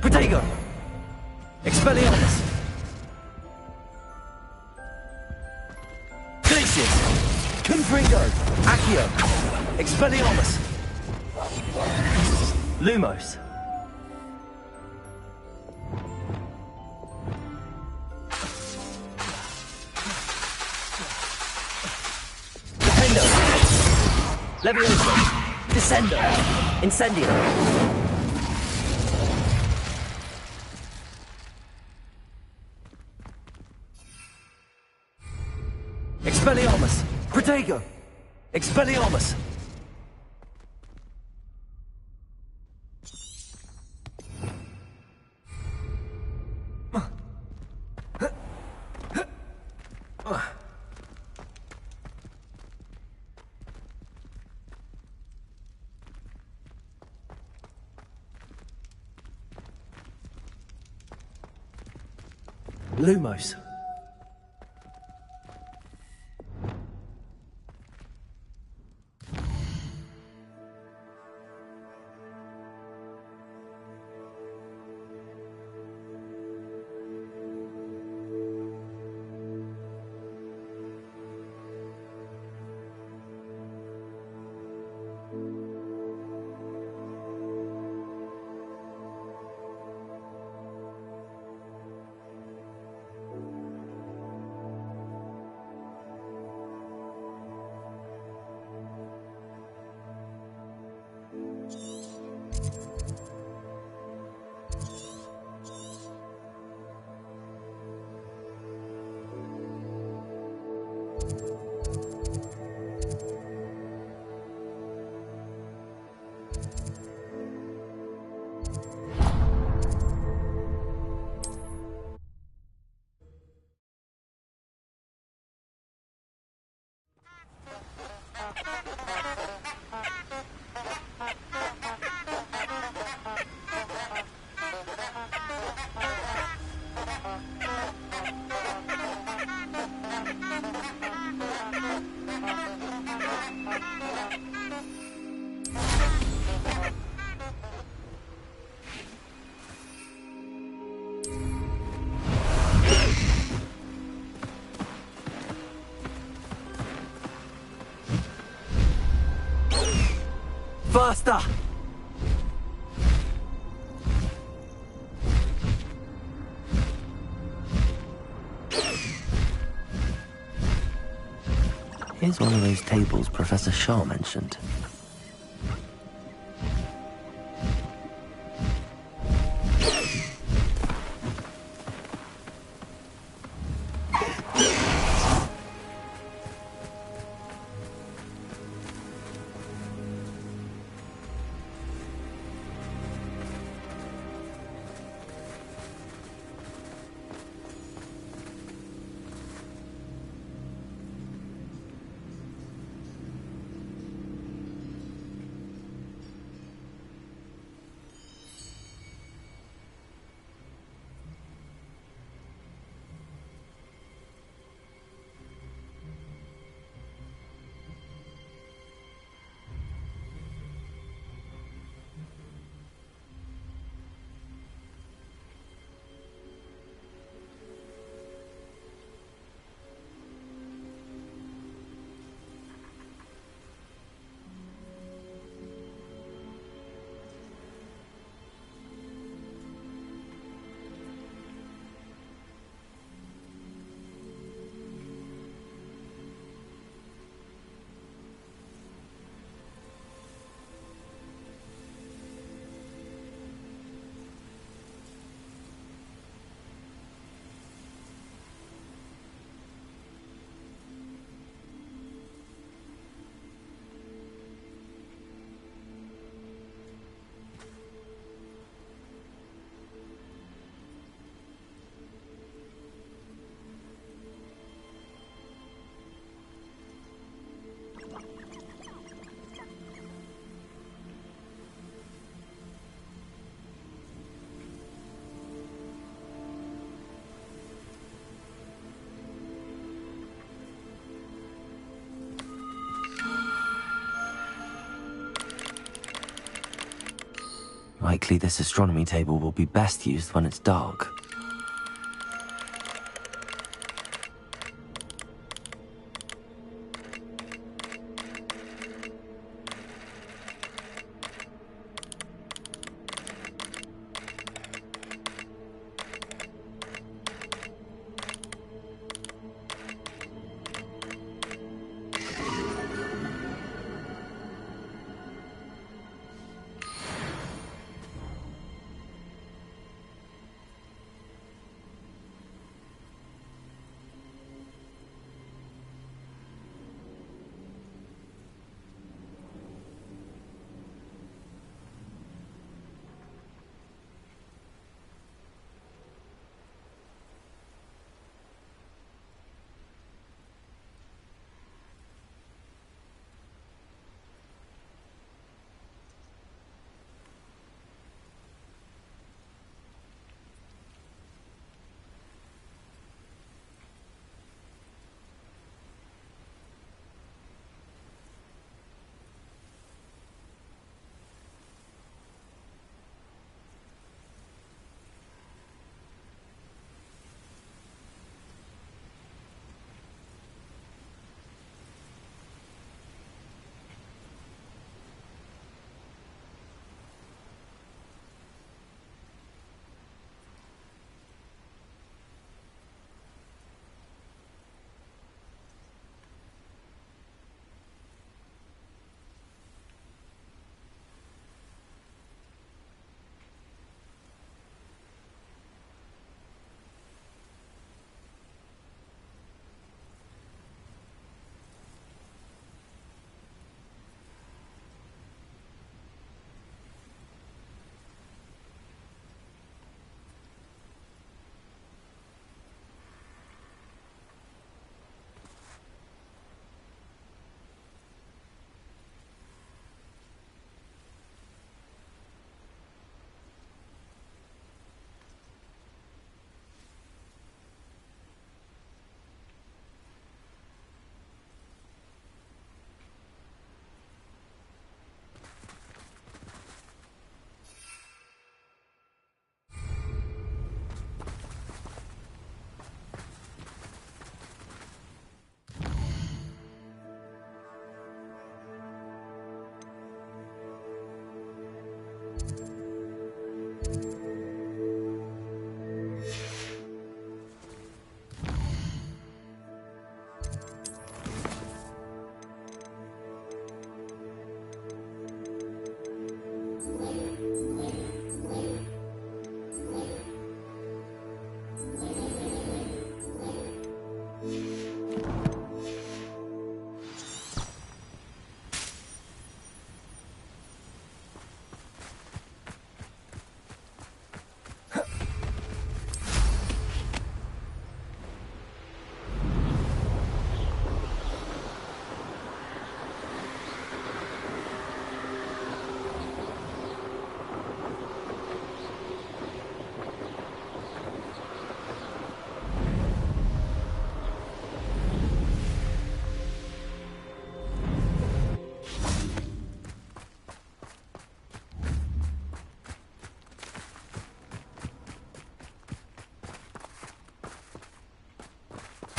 Protego! Expelliarmus! Glacius! Confringo! Accio! Expelliarmus! Lumos! Defendo! Levioso! Descendo! Incendio! Expelliarmus! Protego! Expelliarmus! Lumos. Faster! Here's one of those tables Professor Shaw mentioned. Likely this astronomy table will be best used when it's dark.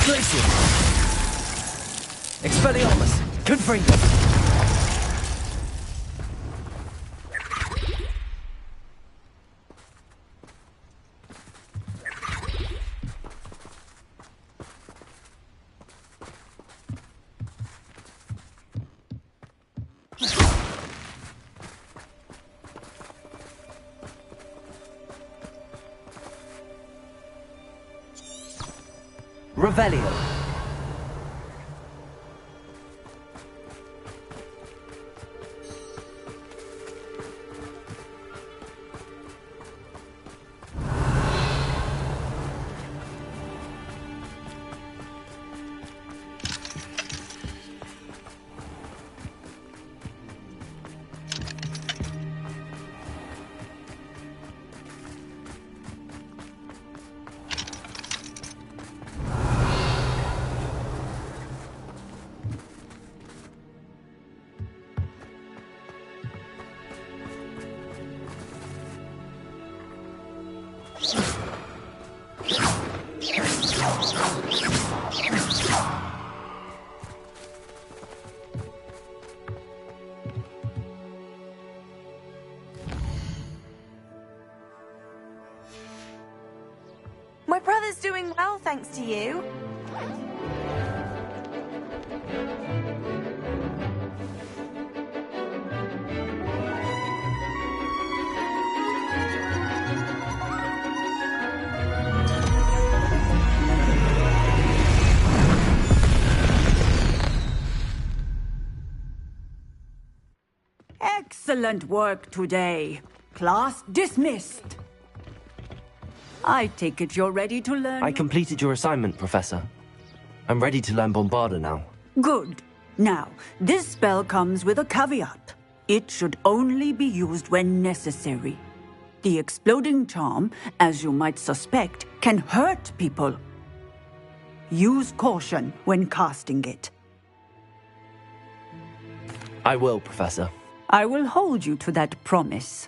Glacial! Expelliarmus! Confringo! Revelio. My brother's doing well, thanks to you. Excellent work today. Class dismissed. I take it you're ready to learn. I completed your assignment, Professor. I'm ready to learn Bombarda now. Good. Now, this spell comes with a caveat. It should only be used when necessary. The exploding charm, as you might suspect, can hurt people. Use caution when casting it. I will, Professor. I will hold you to that promise.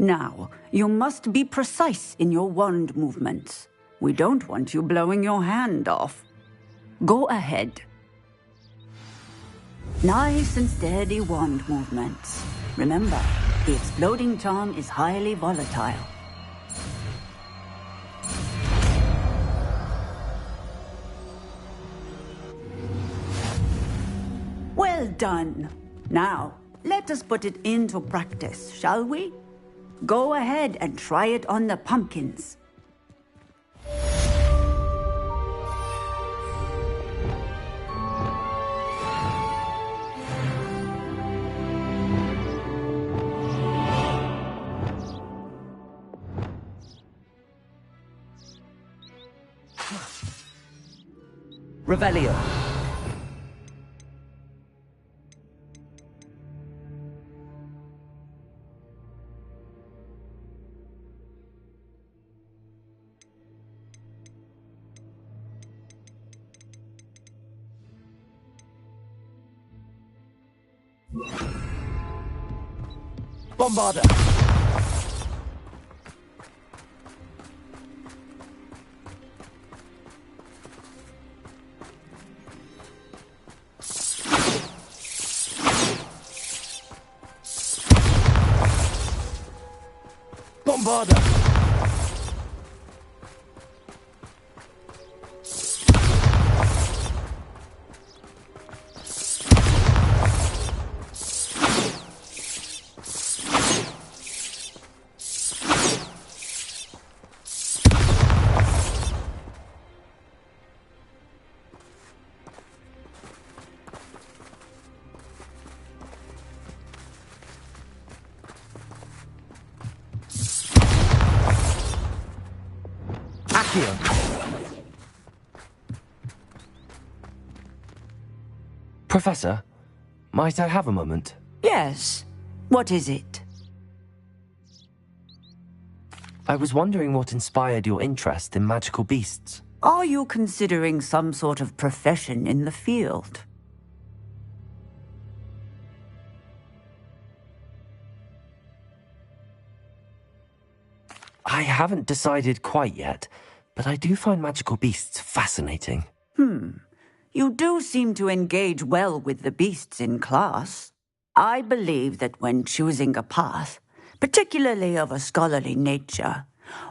Now, you must be precise in your wand movements. We don't want you blowing your hand off. Go ahead. Nice and steady wand movements. Remember, the exploding charm is highly volatile. Well done. Now, let us put it into practice, shall we? Go ahead and try it on the pumpkins. Revelio. Bombarda! Bombarda! Professor, might I have a moment? Yes. What is it? I was wondering what inspired your interest in magical beasts. Are you considering some sort of profession in the field? I haven't decided quite yet, but I do find magical beasts fascinating. You do seem to engage well with the beasts in class. I believe that when choosing a path, particularly of a scholarly nature,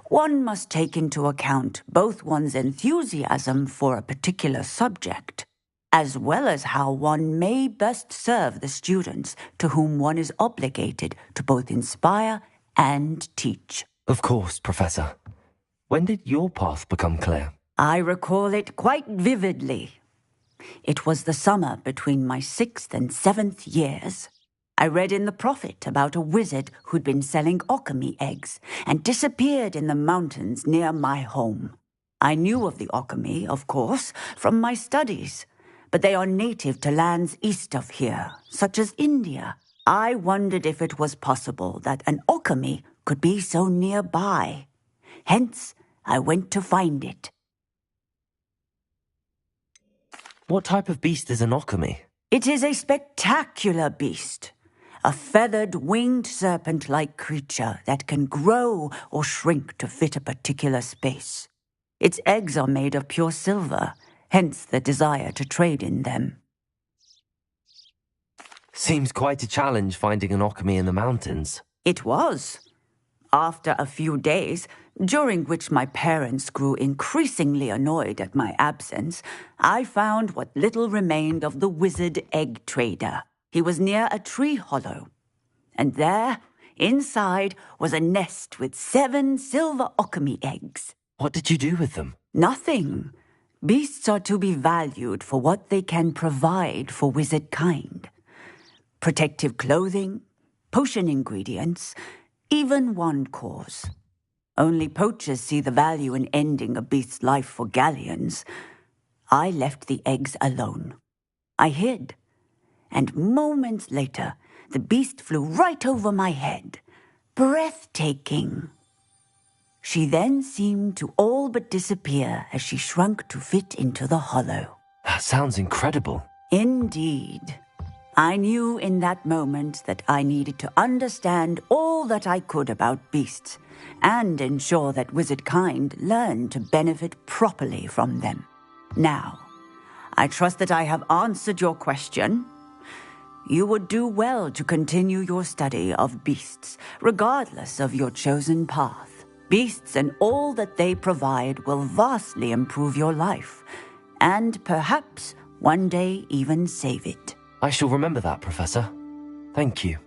one must take into account both one's enthusiasm for a particular subject, as well as how one may best serve the students to whom one is obligated to both inspire and teach. Of course, Professor. When did your path become clear? I recall it quite vividly. It was the summer between my 6th and 7th years. I read in the Prophet about a wizard who'd been selling okami eggs and disappeared in the mountains near my home. I knew of the okami, of course, from my studies, but they are native to lands east of here, such as India. I wondered if it was possible that an okami could be so nearby. Hence, I went to find it. What type of beast is an okami? It is a spectacular beast. a feathered, winged serpent-like creature that can grow or shrink to fit a particular space. Its eggs are made of pure silver, hence the desire to trade in them. Seems quite a challenge finding an Okami in the mountains. It was. After a few days, during which my parents grew increasingly annoyed at my absence, I found what little remained of the wizard egg trader. He was near a tree hollow, and there, inside, was a nest with 7 silver Okami eggs. What did you do with them? Nothing. Beasts are to be valued for what they can provide for wizard kind. Protective clothing, potion ingredients, even wand cores. Only poachers see the value in ending a beast's life for galleons. I left the eggs alone. I hid, and moments later, the beast flew right over my head. Breathtaking. She then seemed to all but disappear as she shrunk to fit into the hollow. That sounds incredible. Indeed. I knew in that moment that I needed to understand all that I could about beasts and ensure that wizard kind learned to benefit properly from them. Now, I trust that I have answered your question. You would do well to continue your study of beasts, regardless of your chosen path. Beasts and all that they provide will vastly improve your life, and perhaps one day even save it. I shall remember that, Professor. Thank you.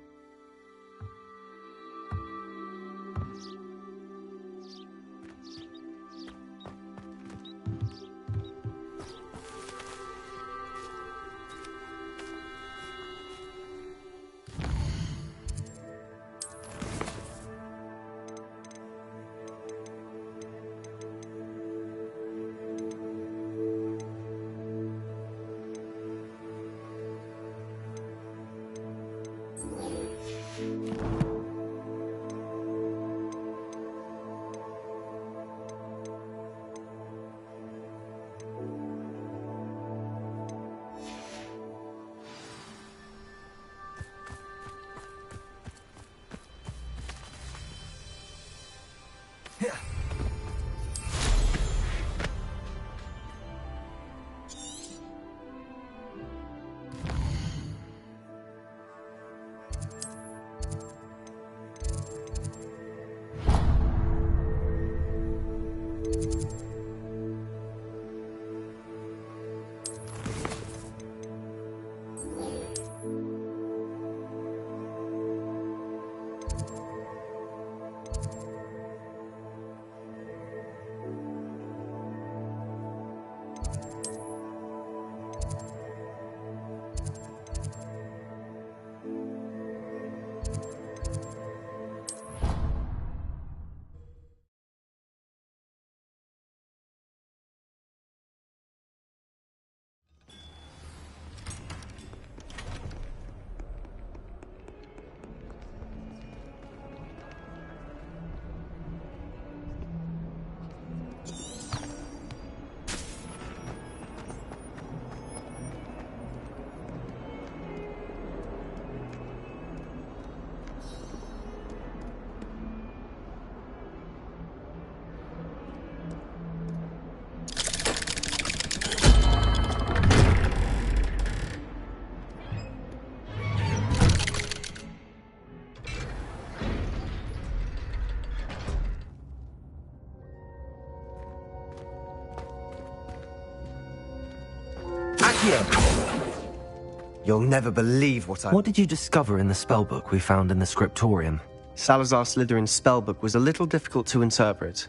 You'll never believe what I... What did you discover in the spellbook we found in the scriptorium? Salazar Slytherin's spellbook was a little difficult to interpret,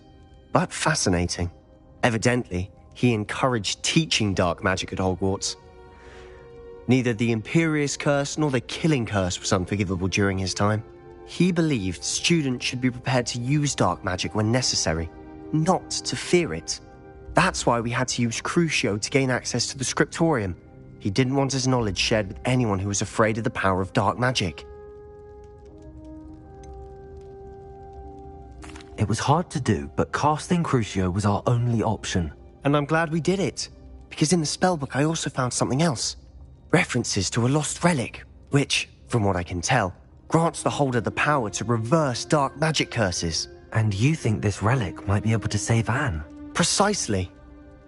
but fascinating. Evidently, he encouraged teaching dark magic at Hogwarts. Neither the Imperious Curse nor the Killing Curse was unforgivable during his time. He believed students should be prepared to use dark magic when necessary, not to fear it. That's why we had to use Crucio to gain access to the scriptorium. He didn't want his knowledge shared with anyone who was afraid of the power of dark magic. It was hard to do, but casting Crucio was our only option. And I'm glad we did it, because in the spellbook I also found something else. References to a lost relic, which, from what I can tell, grants the holder the power to reverse dark magic curses. And you think this relic might be able to save Anne? Precisely.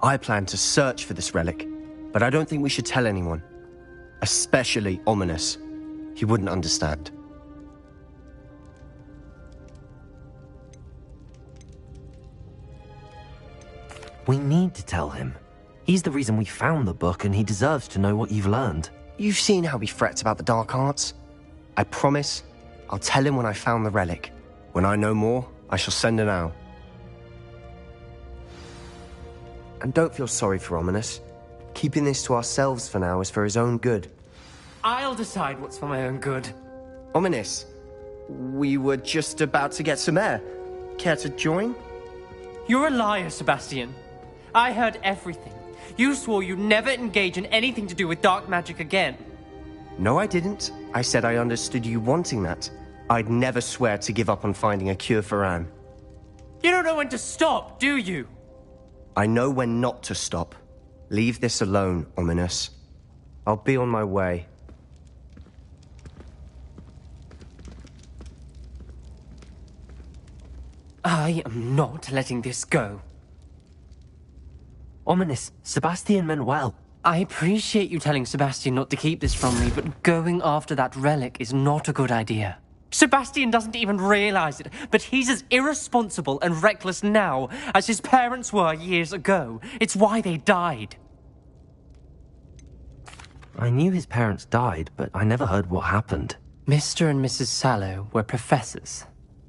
I plan to search for this relic, but I don't think we should tell anyone. Especially Ominous. He wouldn't understand. We need to tell him. He's the reason we found the book, and he deserves to know what you've learned. You've seen how he frets about the dark arts. I promise I'll tell him when I found the relic. When I know more, I shall send an owl. And don't feel sorry for Ominous. Keeping this to ourselves for now is for his own good. I'll decide what's for my own good. Ominous, we were just about to get some air. Care to join? You're a liar, Sebastian. I heard everything. You swore you'd never engage in anything to do with dark magic again. No, I didn't. I said I understood you wanting that. I'd never swear to give up on finding a cure for Anne. You don't know when to stop, do you? I know when not to stop. Leave this alone, Ominous. I'll be on my way. I am not letting this go. Ominous, Sebastian meant well. I appreciate you telling Sebastian not to keep this from me, but going after that relic is not a good idea. Sebastian doesn't even realize it, but he's as irresponsible and reckless now as his parents were years ago. It's why they died. I knew his parents died, but I never heard what happened. Mr. and Mrs. Sallow were professors.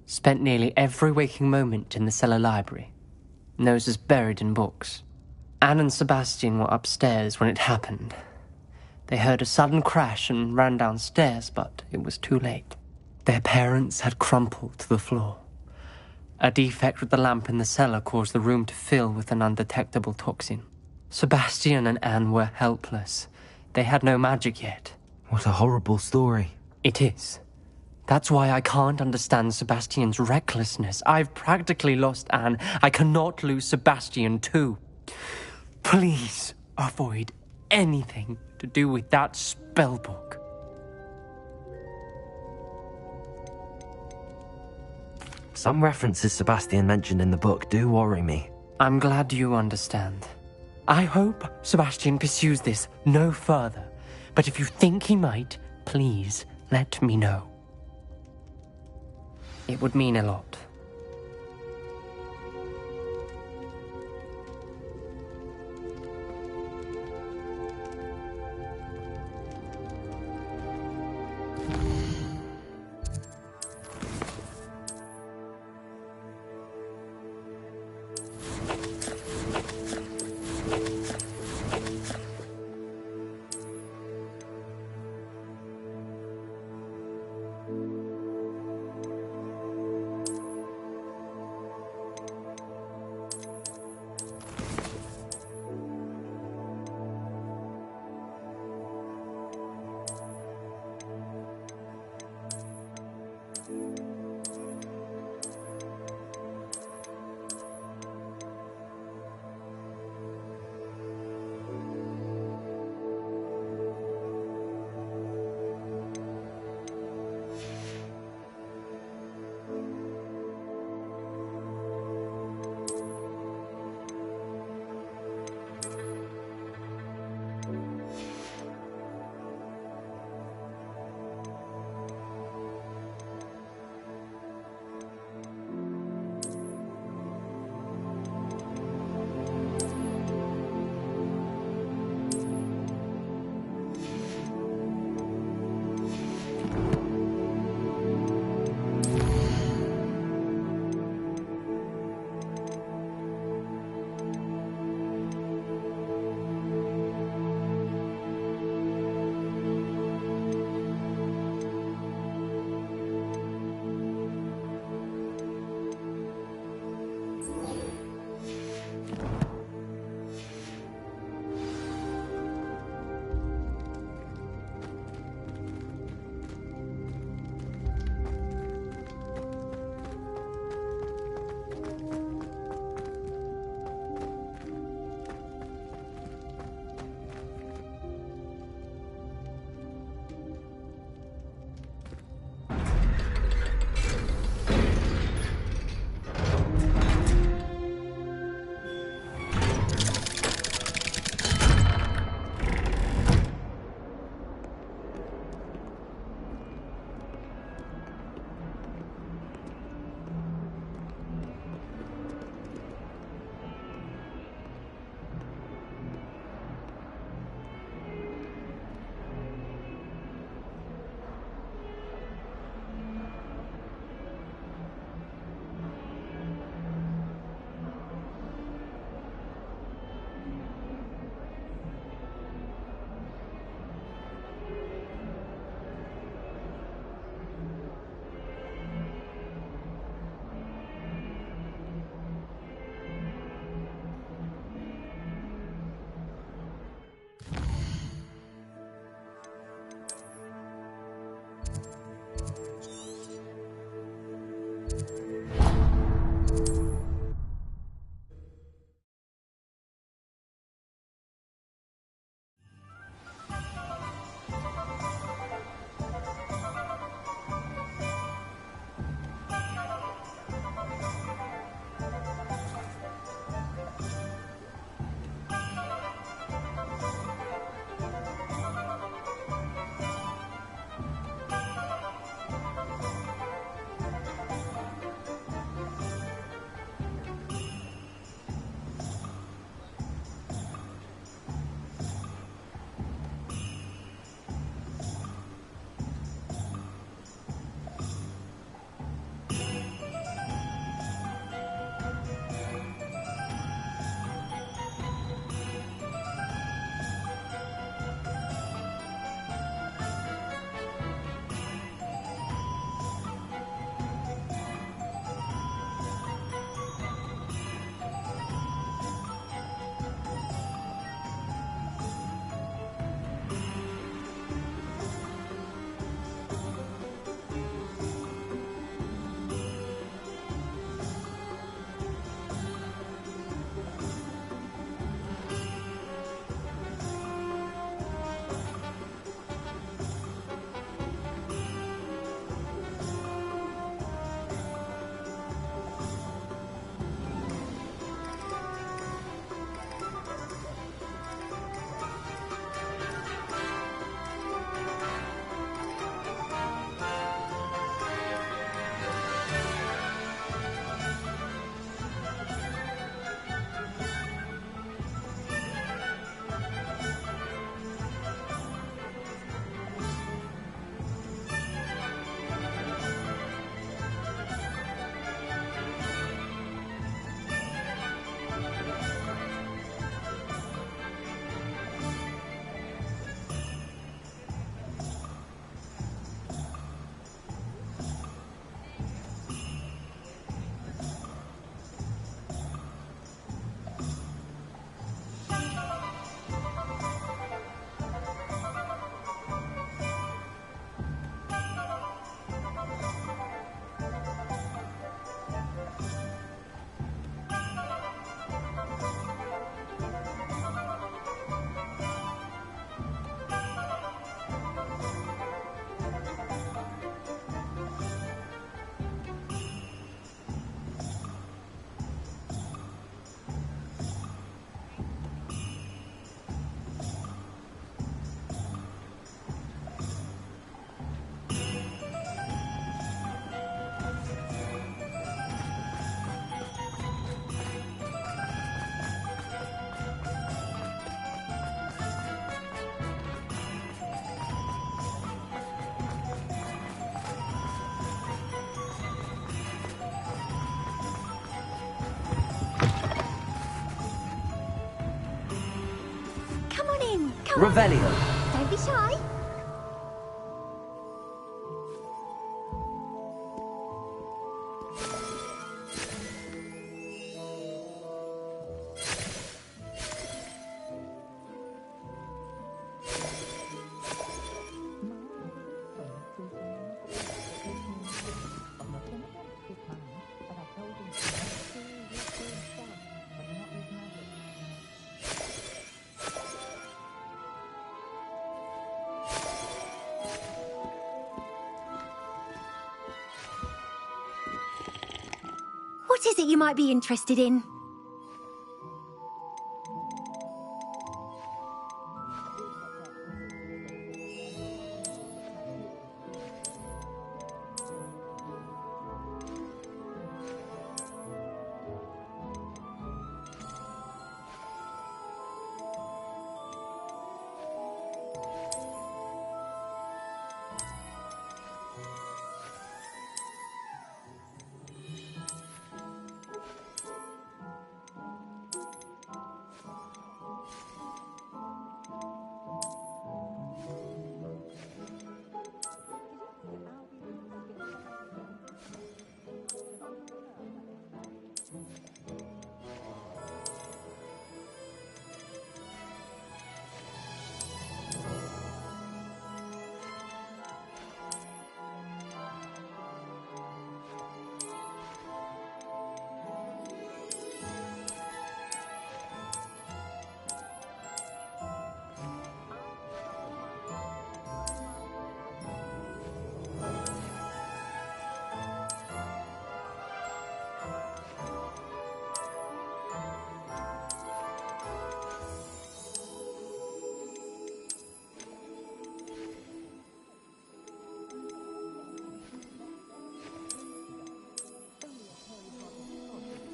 Spent nearly every waking moment in the cellar library. Noses buried in books. Anne and Sebastian were upstairs when it happened. They heard a sudden crash and ran downstairs, but it was too late. Their parents had crumpled to the floor. A defect with the lamp in the cellar caused the room to fill with an undetectable toxin. Sebastian and Anne were helpless. They had no magic yet. What a horrible story. It is. That's why I can't understand Sebastian's recklessness. I've practically lost Anne. I cannot lose Sebastian too. Please avoid anything to do with that spellbook. Some references Sebastian mentioned in the book do worry me. I'm glad you understand. I hope Sebastian pursues this no further. But if you think he might, please let me know. It would mean a lot. Revelio. Don't be shy. What is it you might be interested in?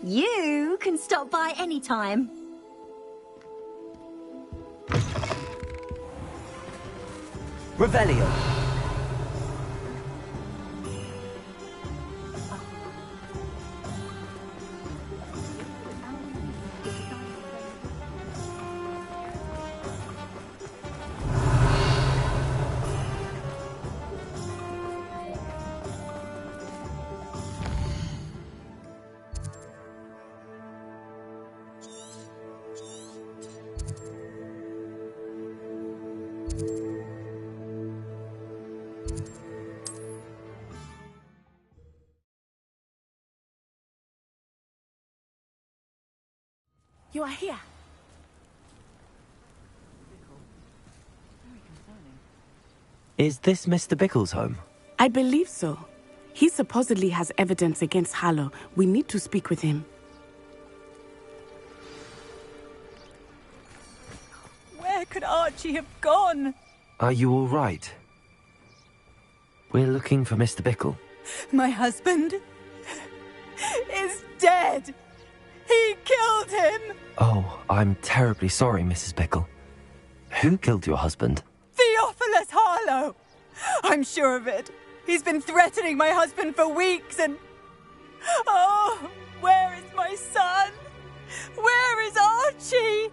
You can stop by any time. Revelio. You are here. Is this Mr. Bickle's home? I believe so. He supposedly has evidence against Harlow. We need to speak with him. Where could Archie have gone? Are you all right? We're looking for Mr. Bickle. My husband is dead. He killed him. Oh, I'm terribly sorry, Mrs. Bickle. Who killed your husband? Theophilus Harlow. I'm sure of it. He's been threatening my husband for weeks and... Oh, where is my son? Where is Archie?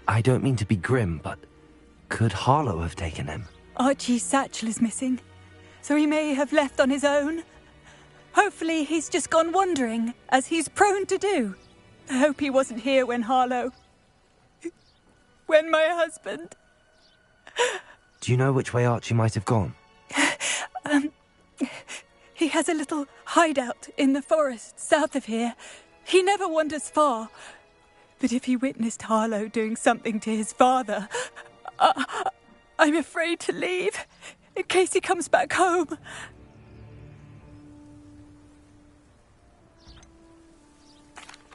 I don't mean to be grim, but could Harlow have taken him? Archie's satchel is missing, so he may have left on his own. Hopefully he's just gone wandering, as he's prone to do. I hope he wasn't here when when my husband... Do you know which way Archie might have gone? He has a little hideout in the forest south of here. He never wanders far. But if he witnessed Harlow doing something to his father, I'm afraid to leave, in case he comes back home.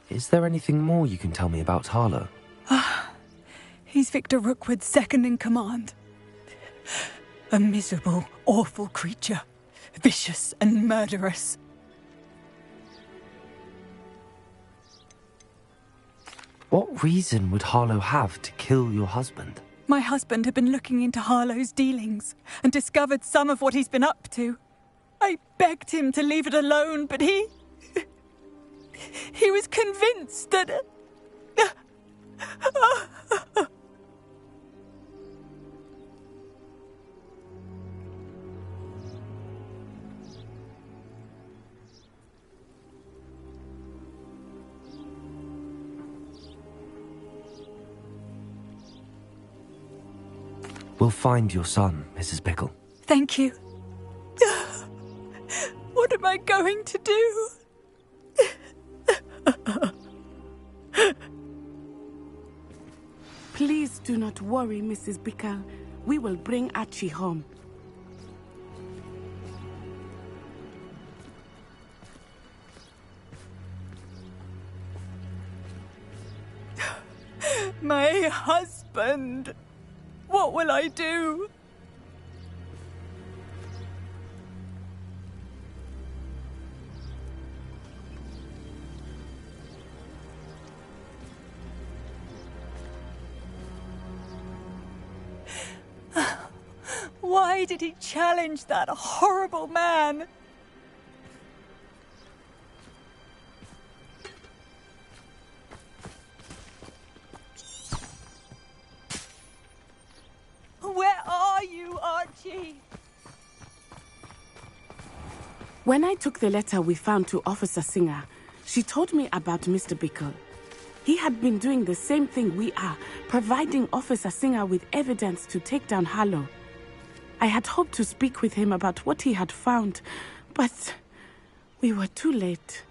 Is there anything more you can tell me about Harlow? He's Victor Rookwood's second in command. A miserable, awful creature. Vicious and murderous. What reason would Harlow have to kill your husband? My husband had been looking into Harlow's dealings and discovered some of what he's been up to. I begged him to leave it alone, but he was convinced that... We'll find your son, Mrs. Bickle. Thank you. What am I going to do? Please do not worry, Mrs. Bickle. We will bring Archie home. My husband. What will I do? Why did he challenge that horrible man? Where are you, Archie? When I took the letter we found to Officer Singer, she told me about Mr. Bickle. He had been doing the same thing we are, providing Officer Singer with evidence to take down Harlow. I had hoped to speak with him about what he had found, but we were too late.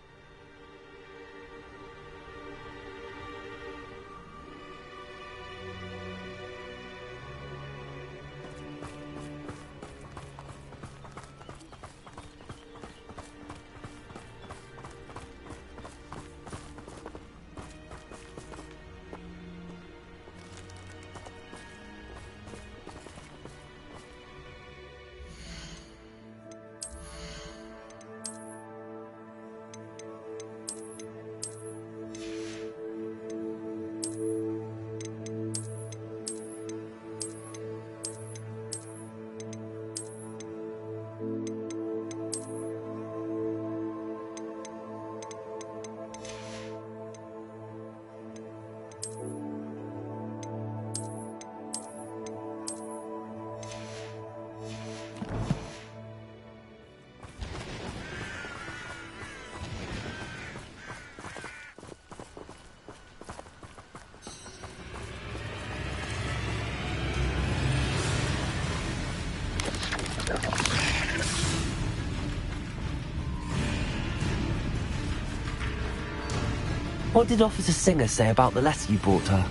What did Officer Singer say about the letter you brought her?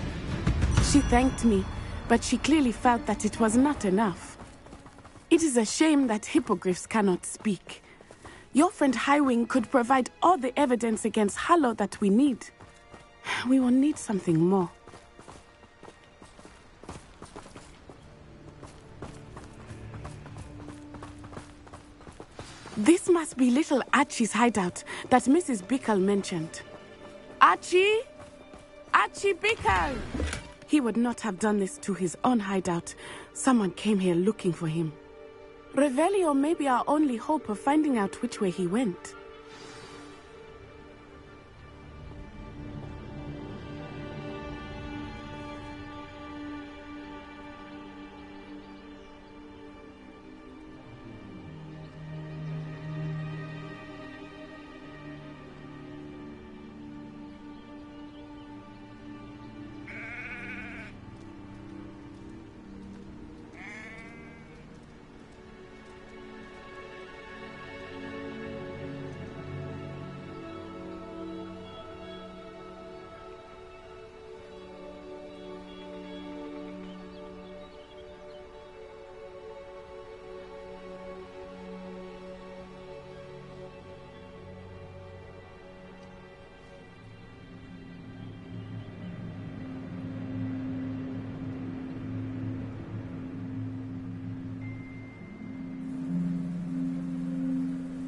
She thanked me, but she clearly felt that it was not enough. It is a shame that hippogriffs cannot speak. Your friend Highwing could provide all the evidence against Harlow that we need. We will need something more. This must be little Archie's hideout that Mrs. Bickle mentioned. Archie? Archie Bickle! He would not have done this to his own hideout. Someone came here looking for him. Revelio may be our only hope of finding out which way he went.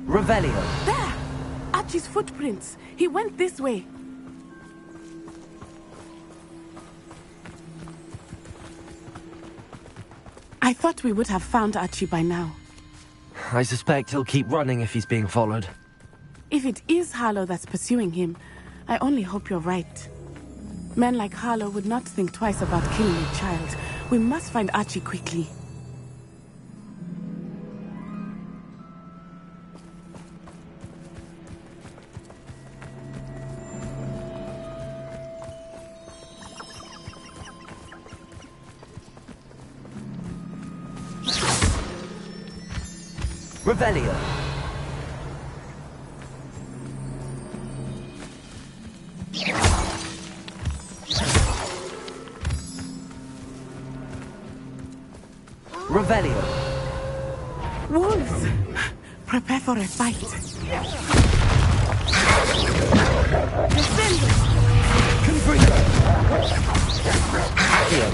Revelio. There! Archie's footprints. He went this way. I thought we would have found Archie by now. I suspect he'll keep running if he's being followed. If it is Harlow that's pursuing him, I only hope you're right. Men like Harlow would not think twice about killing a child. We must find Archie quickly. Revelio. Revelio. Wolves! Prepare for a fight. Descend! Confringo. Accio.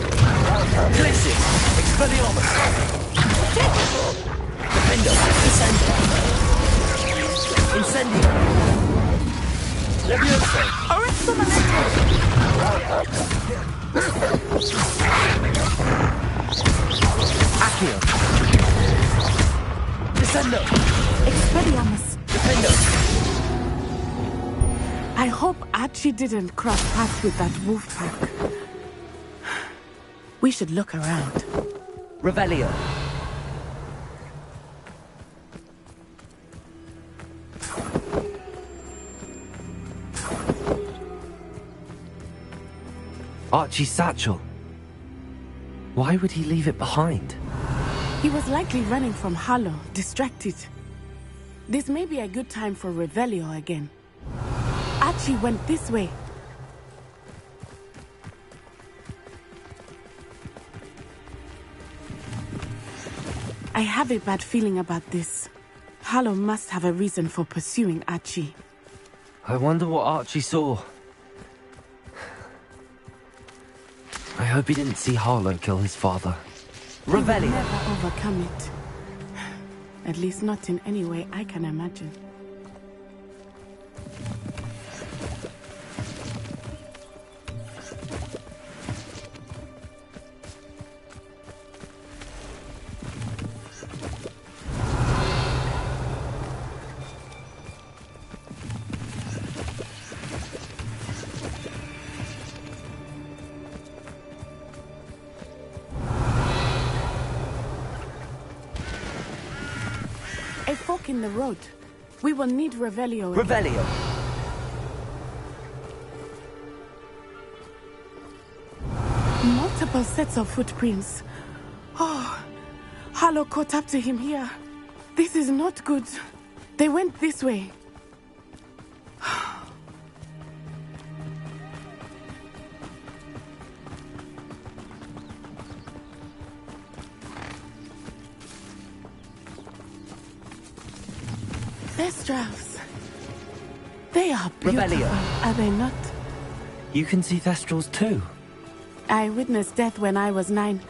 Glacius. Expelliarmus. Defendo. Descendo. Incendio. Levioso. Arresto Manetto! Accio. Descendo. Expelliarmus! Defendo. I hope Archie didn't cross paths with that wolf pack. We should look around. Revelio. Archie's satchel. Why would he leave it behind? He was likely running from Harlow, distracted. This may be a good time for Revelio again. Archie went this way. I have a bad feeling about this. Harlow must have a reason for pursuing Archie. I wonder what Archie saw. I hope he didn't see Harlow kill his father. He will Revelio. never overcome it. At least not in any way I can imagine. A fork in the road. We will need Revelio again. Revelio. Multiple sets of footprints. Oh, Harlow caught up to him here. This is not good. They went this way. Thestrals. They are beautiful, Revelio. are they not? You can see Thestrals too. I witnessed death when I was 9.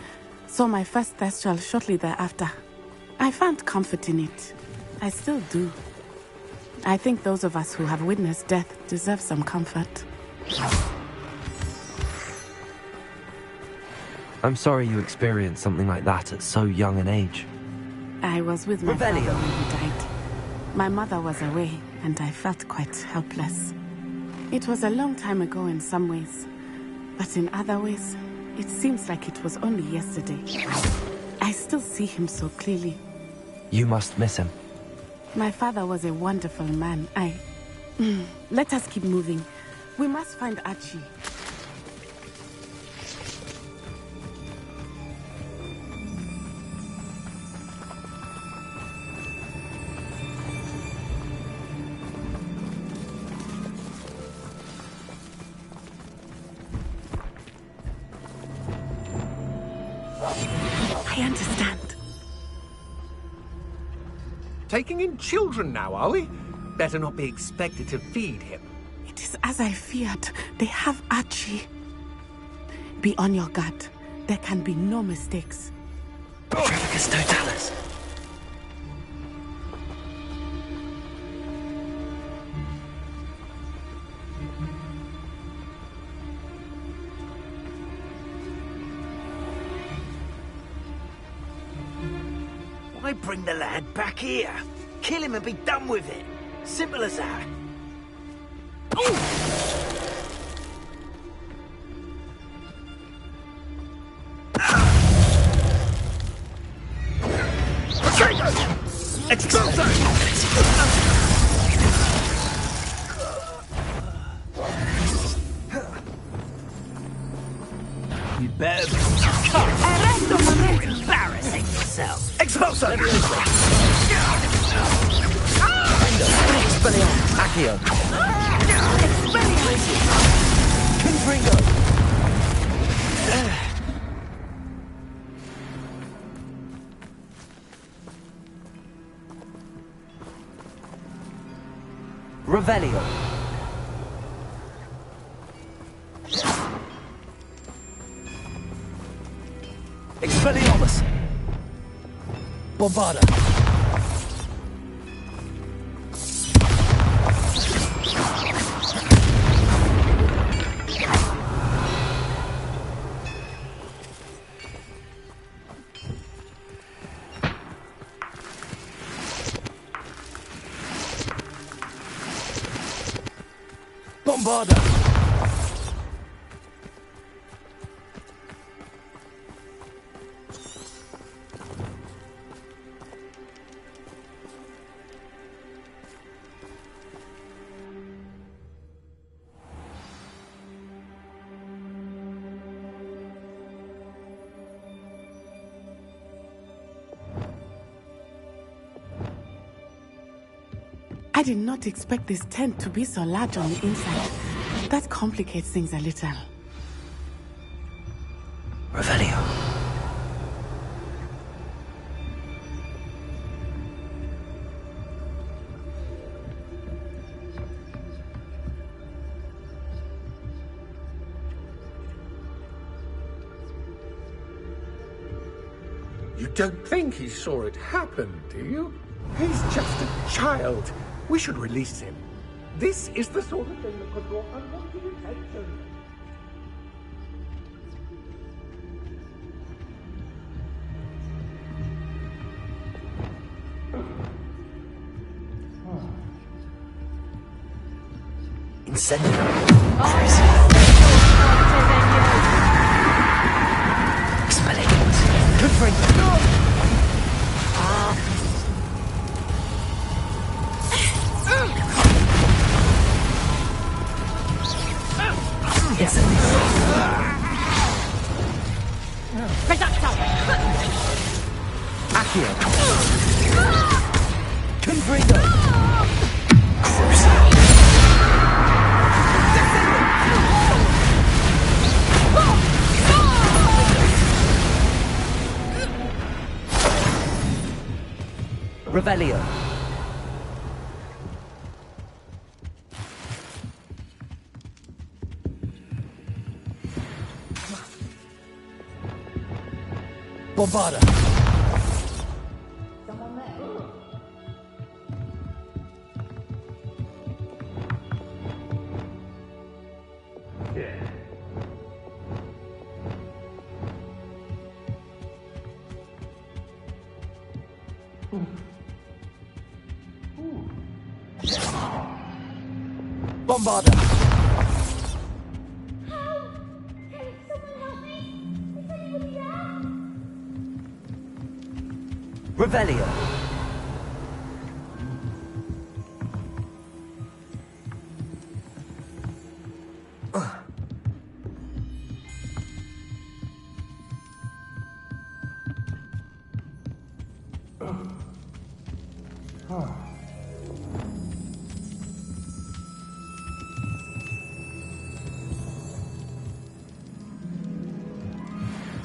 Saw my first Thestral shortly thereafter. I found comfort in it. I still do. I think those of us who have witnessed death deserve some comfort. I'm sorry you experienced something like that at so young an age. I was with my father Revelio. when he died. My mother was away, and I felt quite helpless. It was a long time ago in some ways, but in other ways, it seems like it was only yesterday. I still see him so clearly. You must miss him. My father was a wonderful man. Let us keep moving. We must find Archie. I understand. Taking in children now, are we? Better not be expected to feed him. It is as I feared. They have Archie. Be on your guard. There can be no mistakes. Trevicus Totalis. Why bring the lad back here? Kill him and be done with it. Simple as that. You better be embarrassing yourself. Expulso! Expelliarmus! Accio! Confringo! Revelio. Expelliarmus. Bombarda. Bombarda. I did not expect this tent to be so large on the inside. That complicates things a little. Revelio. You don't think he saw it happen, do you? He's just a child. We should release him. This is the sort of thing that could draw unwanted attention. Incendio. Expelliarmus. Confringo. Accio. Confringo. Revelio. Bombarda. Bombarda. Revelio.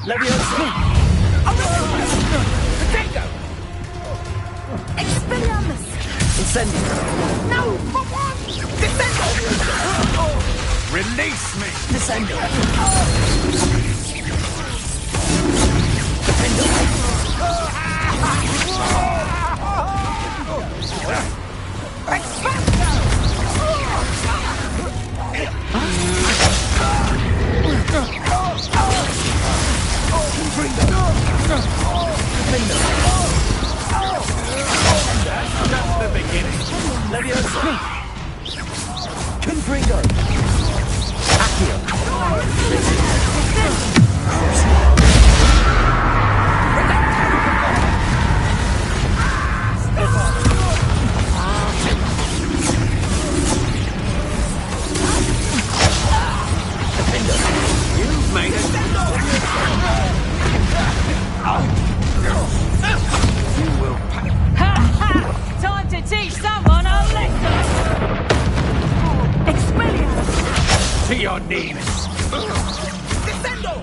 Leviosa. Potato! Expelliarmus! Incendio. No! Descendo! Release me! Descendo. That's the beginning. Leviosa. Confringo. Accio. You've made it. You will pay. Time to teach someone a lesson! Expelliarmus! To your knees. Descendo!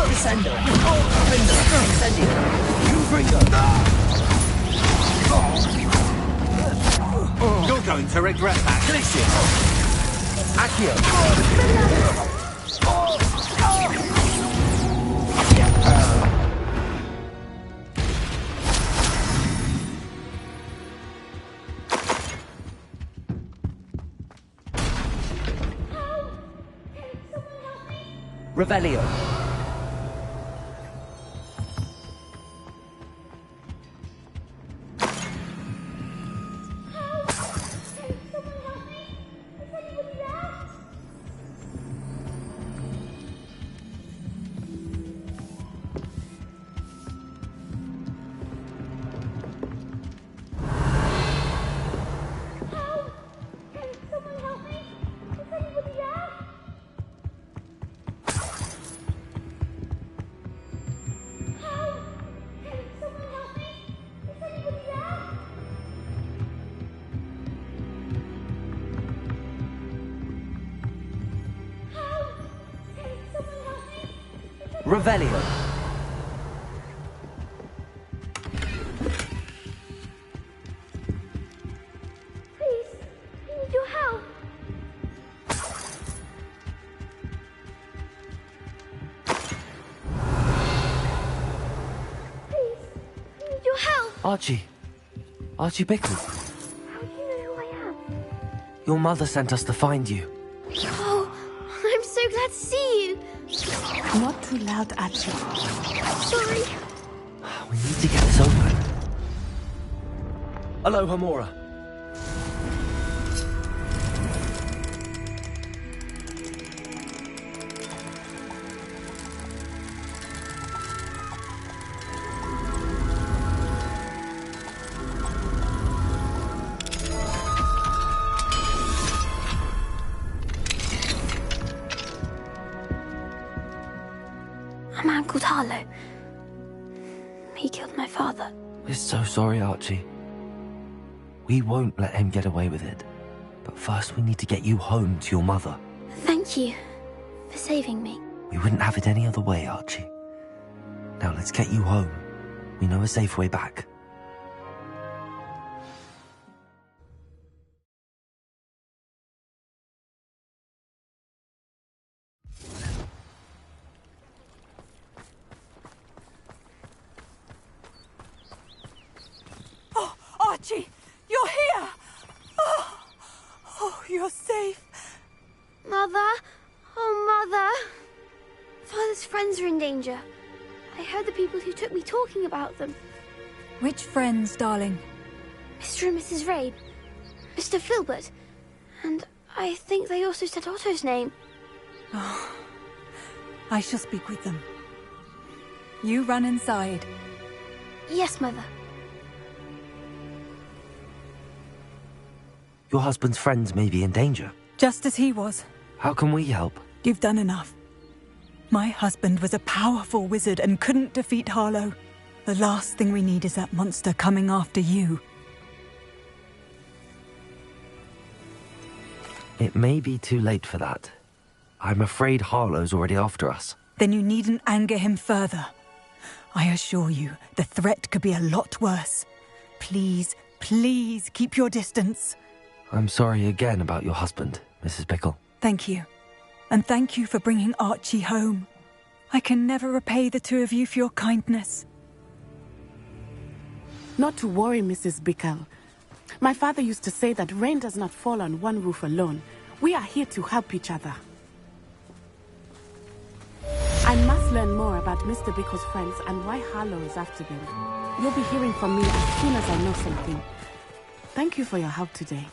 Descendo. Confringo. Incendio. Confringo. You're going to regret that. Glacier. Accio. Revelio. Revelio. Please, I need your help. Please, I need your help. Archie. Archie Bickle. How do you know who I am? Your mother sent us to find you. Oh, I'm so glad to see you. Not too loud, Archie. Sorry. We need to get this open. Aloha, Mora. A man called Harlow. He killed my father. We're so sorry, Archie. We won't let him get away with it. But first we need to get you home to your mother. Thank you for saving me. We wouldn't have it any other way, Archie. Now let's get you home. We know a safe way back. Oh, Archie, you're here! Oh, you're safe. Mother? Oh, Mother! Father's friends are in danger. I heard the people who took me talking about them. Which friends, darling? Mr. and Mrs. Rabe, Mr. Filbert, and I think they also said Otto's name. Oh, I shall speak with them. You run inside. Yes, Mother. Your husband's friends may be in danger. Just as he was. How can we help? You've done enough. My husband was a powerful wizard and couldn't defeat Harlow. The last thing we need is that monster coming after you. It may be too late for that. I'm afraid Harlow's already after us. Then you needn't anger him further. I assure you, the threat could be a lot worse. Please, please keep your distance. I'm sorry again about your husband, Mrs. Bickle. Thank you. And thank you for bringing Archie home. I can never repay the two of you for your kindness. Not to worry, Mrs. Bickle. My father used to say that rain does not fall on one roof alone. We are here to help each other. I must learn more about Mr. Bickle's friends and why Harlow is after them. You'll be hearing from me as soon as I know something. Thank you for your help today.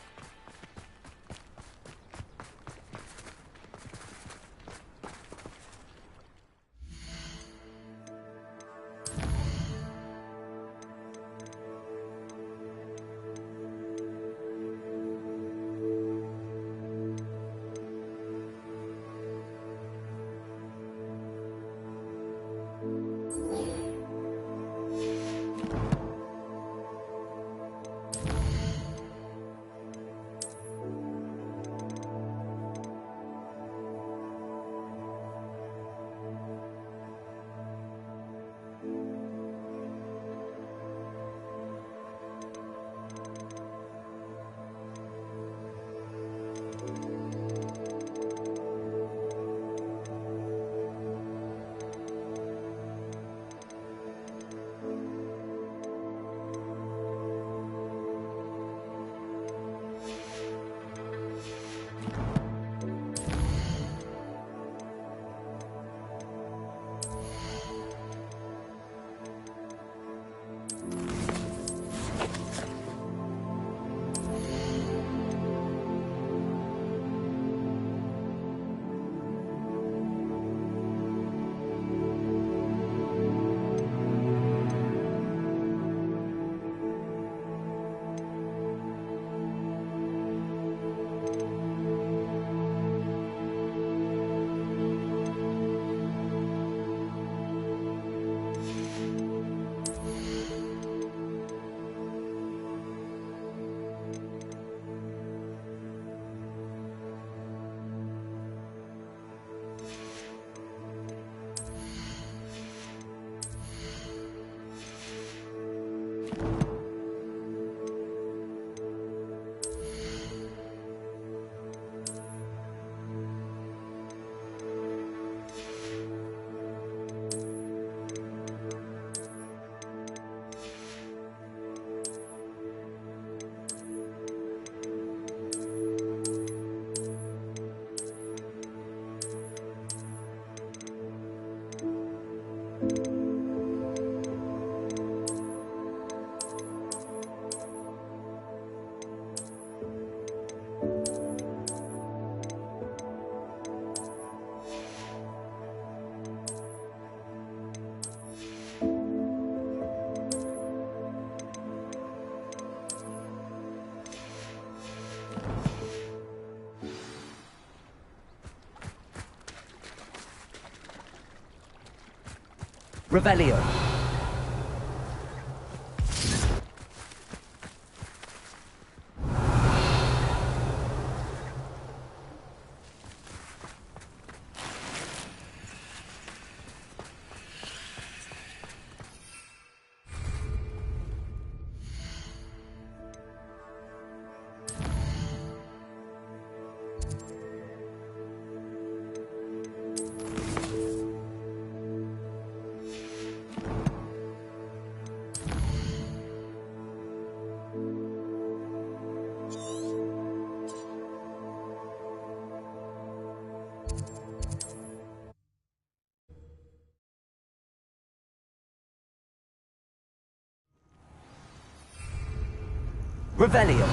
Revelio. Revelio.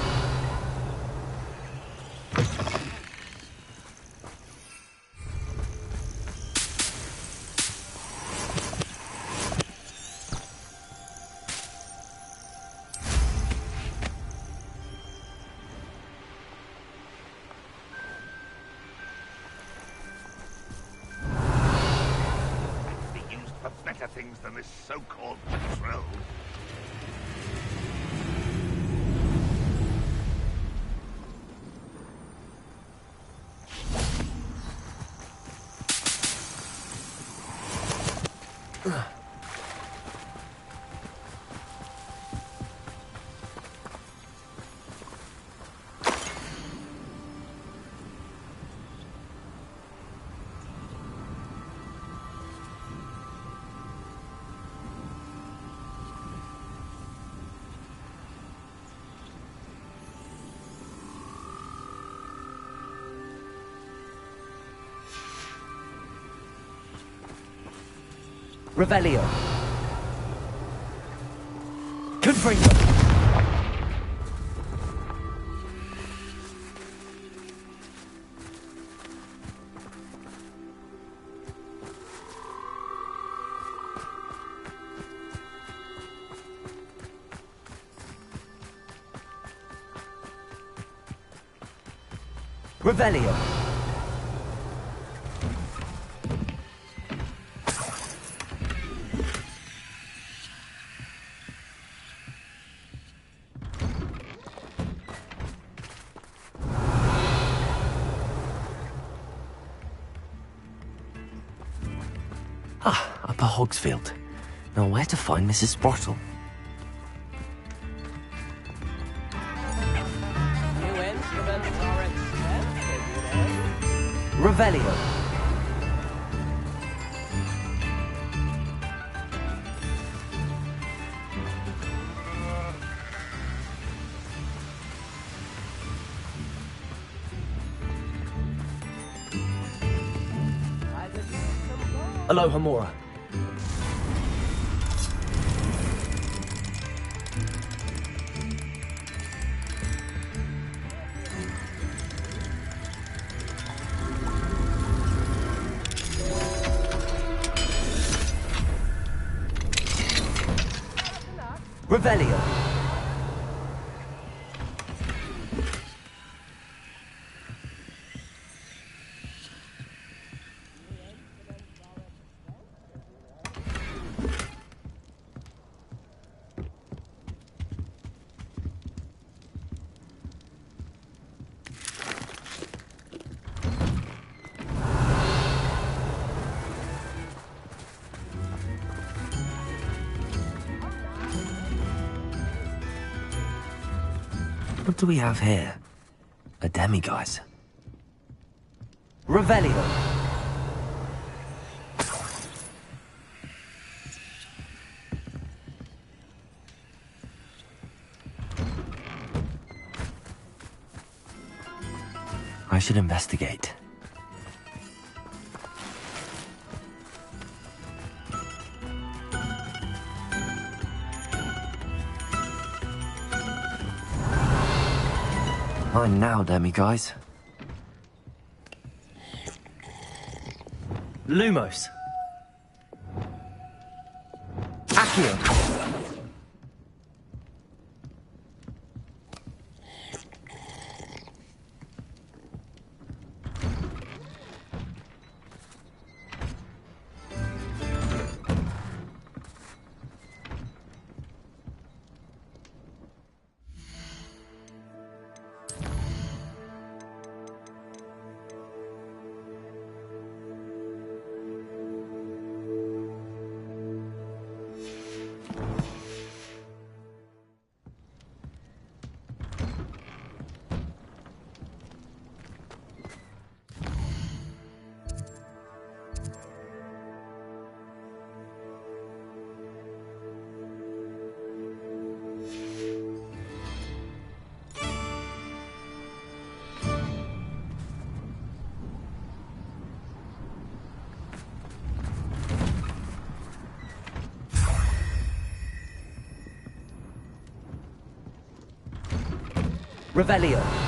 Be used for better things than this so-called patrol. Revelio. Confringo. Revelio. Upper Hogsfield. Now where to find Mrs. Sprottle? Revelio. Aloha Mora. Revelio. What do we have here? A demiguise. Revelio. I should investigate. Mine now, demiguise. Lumos. Accio. Revelio.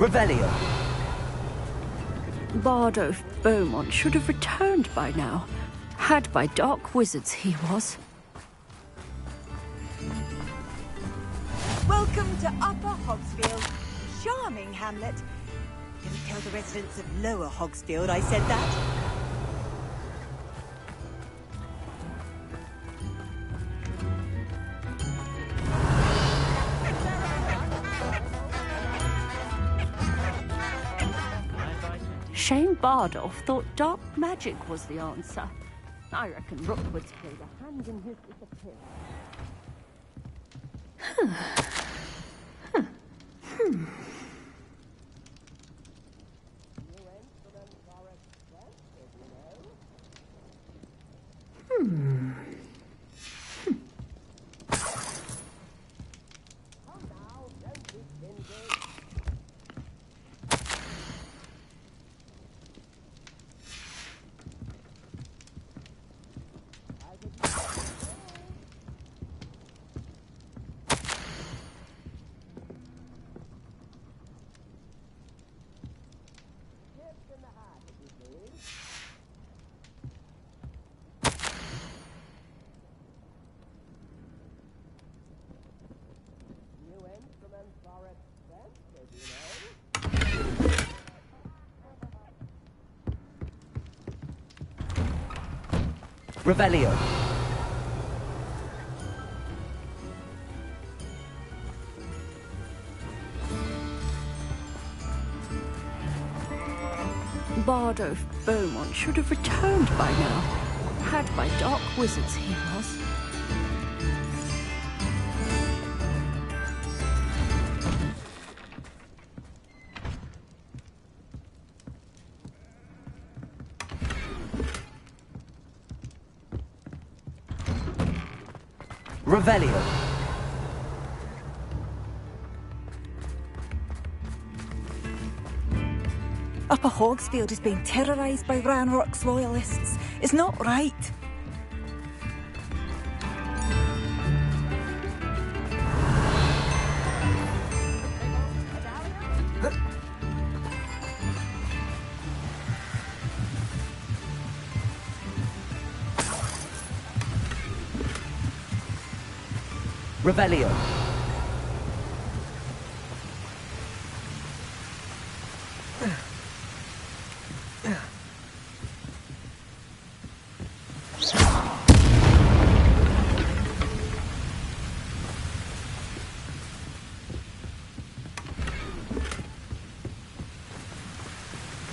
Revelio. Bardo Beaumont should have returned by now. Had by dark wizards he was. Welcome to Upper Hogsfield. Charming hamlet. Don't tell the residents of Lower Hogsfield I said that. Shane Bardolph thought dark magic was the answer. I reckon Rookwood's played a hand in his disappearance. Revelio. Bardo Beaumont should have returned by now. Had by dark wizards he was. Revelio. Upper Hogsfield is being terrorised by Ranrock's loyalists. It's not right. Revelio.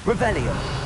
Revelio.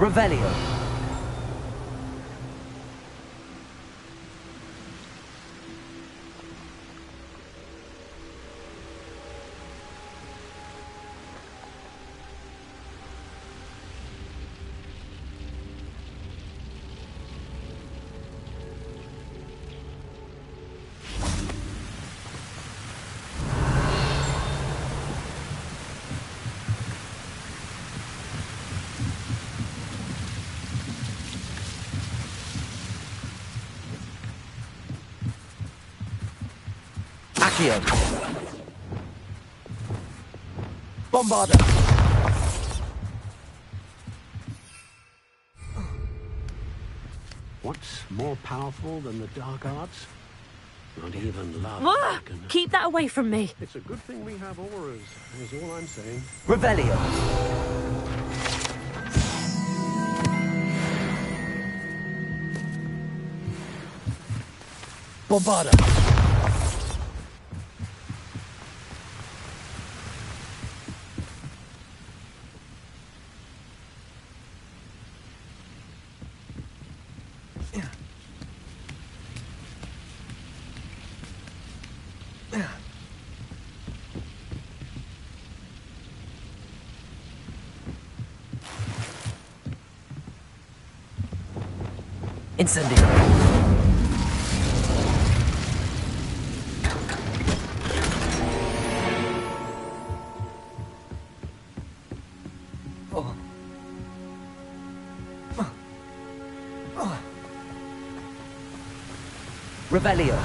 Revelio. Accio. Bombarda. What's more powerful than the dark arts? Not even love. Ah, keep that away from me. It's a good thing we have auras, is all I'm saying. Revelio. Bombarda. Incendio. Revelio.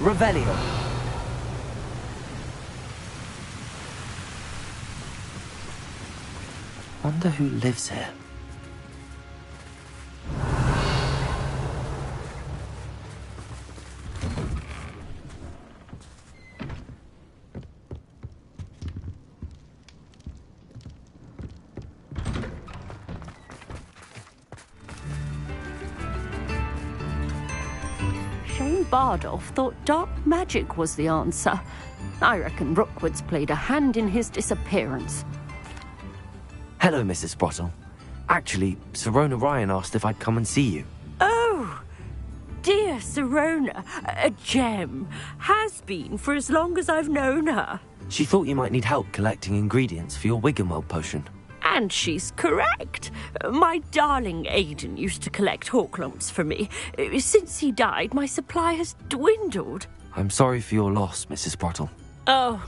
Revelio. Wonder who lives here. Bardolph thought dark magic was the answer. I reckon Rookwood's played a hand in his disappearance. Hello, Mrs. Sprottle. Actually, Sirona Ryan asked if I'd come and see you. Oh, dear Sirona, a gem. Has been for as long as I've known her. She thought you might need help collecting ingredients for your Wiggenweld potion. And she's correct. My darling Aidan used to collect hawklumps for me. Since he died, my supply has dwindled. I'm sorry for your loss, Mrs. Sprottle. Oh,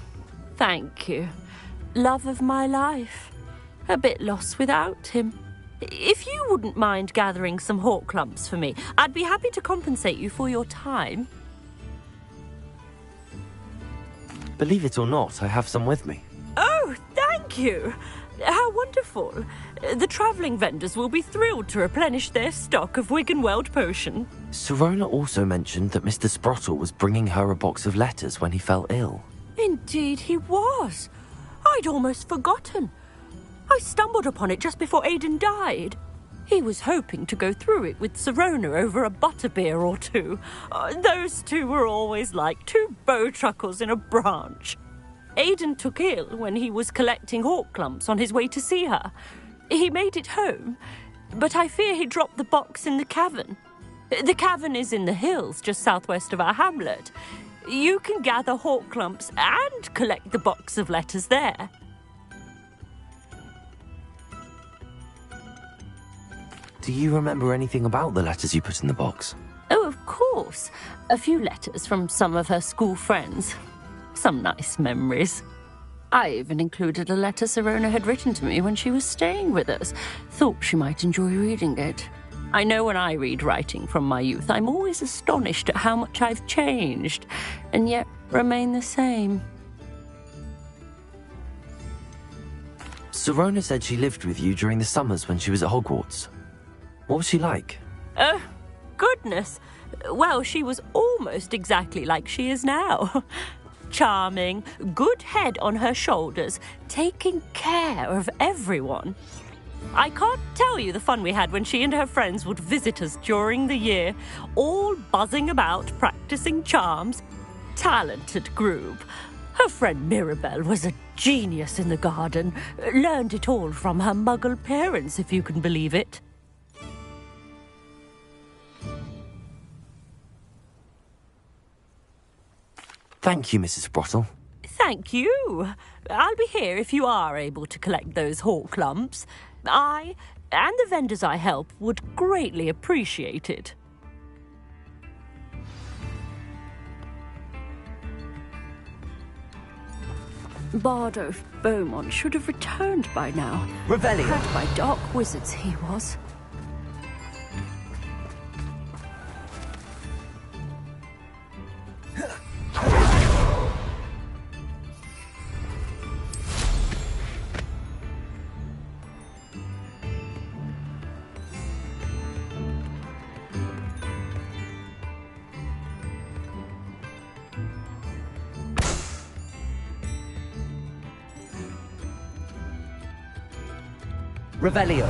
thank you. Love of my life. A bit lost without him. If you wouldn't mind gathering some hawklumps for me, I'd be happy to compensate you for your time. Believe it or not, I have some with me. Oh, thank you. How wonderful. The travelling vendors will be thrilled to replenish their stock of Wiggenweld potion. Sirona also mentioned that Mr. Sprottle was bringing her a box of letters when he fell ill. Indeed he was. I'd almost forgotten. I stumbled upon it just before Aidan died. He was hoping to go through it with Sirona over a butterbeer or two. Those two were always like two bowtruckles in a branch. Aidan took ill when he was collecting hawk clumps on his way to see her. He made it home, but I fear he dropped the box in the cavern. The cavern is in the hills just southwest of our hamlet. You can gather hawk clumps and collect the box of letters there. Do you remember anything about the letters you put in the box? Oh, of course. A few letters from some of her school friends. Some nice memories. I even included a letter Sirona had written to me when she was staying with us. Thought she might enjoy reading it. I know when I read writing from my youth, I'm always astonished at how much I've changed, and yet remain the same. Sirona said she lived with you during the summers when she was at Hogwarts. What was she like? Goodness. Well, she was almost exactly like she is now. Charming, good head on her shoulders, taking care of everyone. I can't tell you the fun we had when she and her friends would visit us during the year, all buzzing about, practicing charms. Talented group. Her friend Mirabelle was a genius in the garden. Learned it all from her muggle parents, if you can believe it. Thank you, Mrs. Sprottle. Thank you. I'll be here if you are able to collect those hawk lumps. I, and the vendors I help, would greatly appreciate it. Bardo of Beaumont should have returned by now. Revelio. Had by dark wizards he was. Revelio.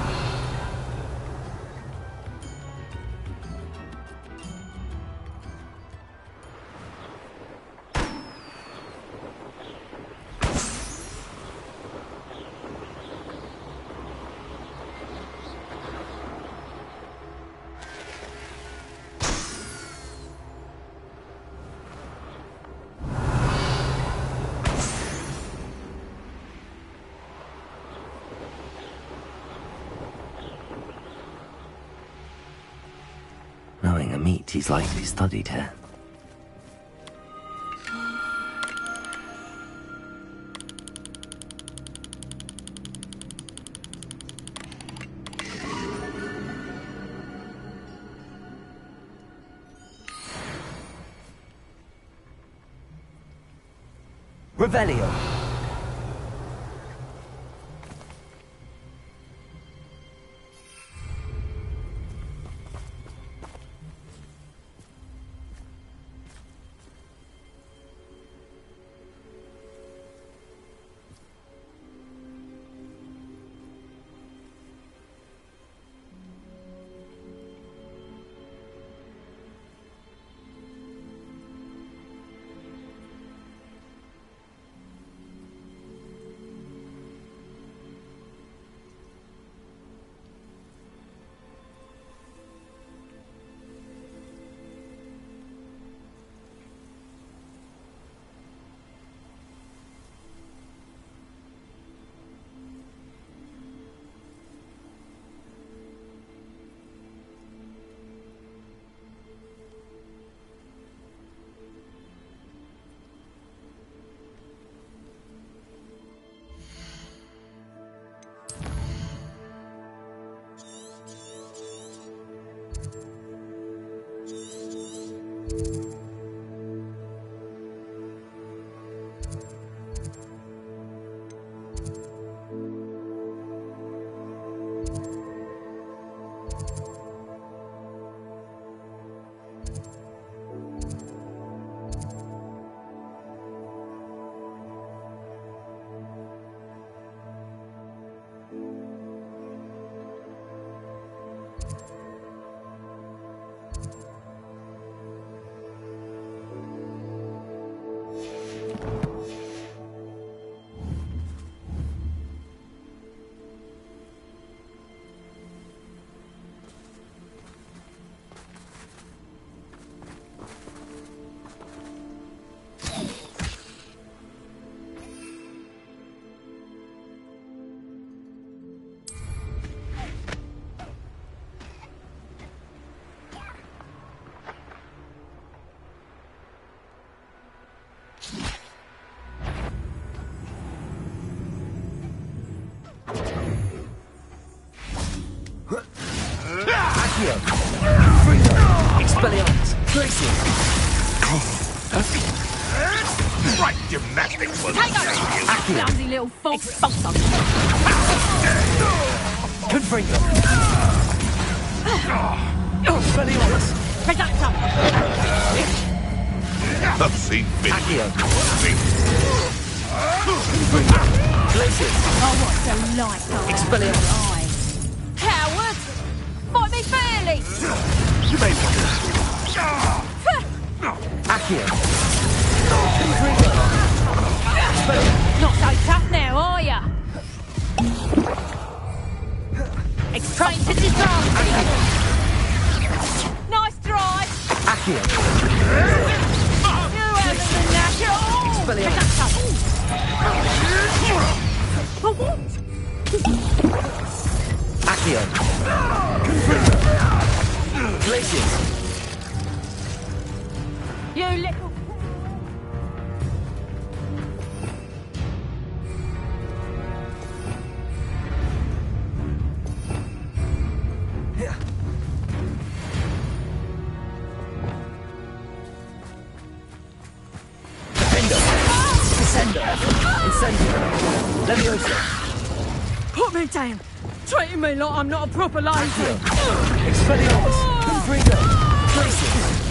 Knowing a meat, he's likely studied here. Revelio. Expelliarmus! Glacius! Right gymnastics was Take over! Accio! Clumsy little false expulsor! Confringo! Expelliarmus! Reductor! I've seen bits. Accio! Glacius! Oh, what delight! Expelliarmus! Coward! Fight me fairly! You may want Accio! Not so tough now, are ya? Explain to disarm! Nice try! Accio! You haven't the natural! Expelliarmus! For what? Accio! Glacius! You little... Defendo! Descendo! Incendio! Leviosa! Put me down! Treating me like I'm not a proper lady! Expelliarmus! Confringo! Glacius!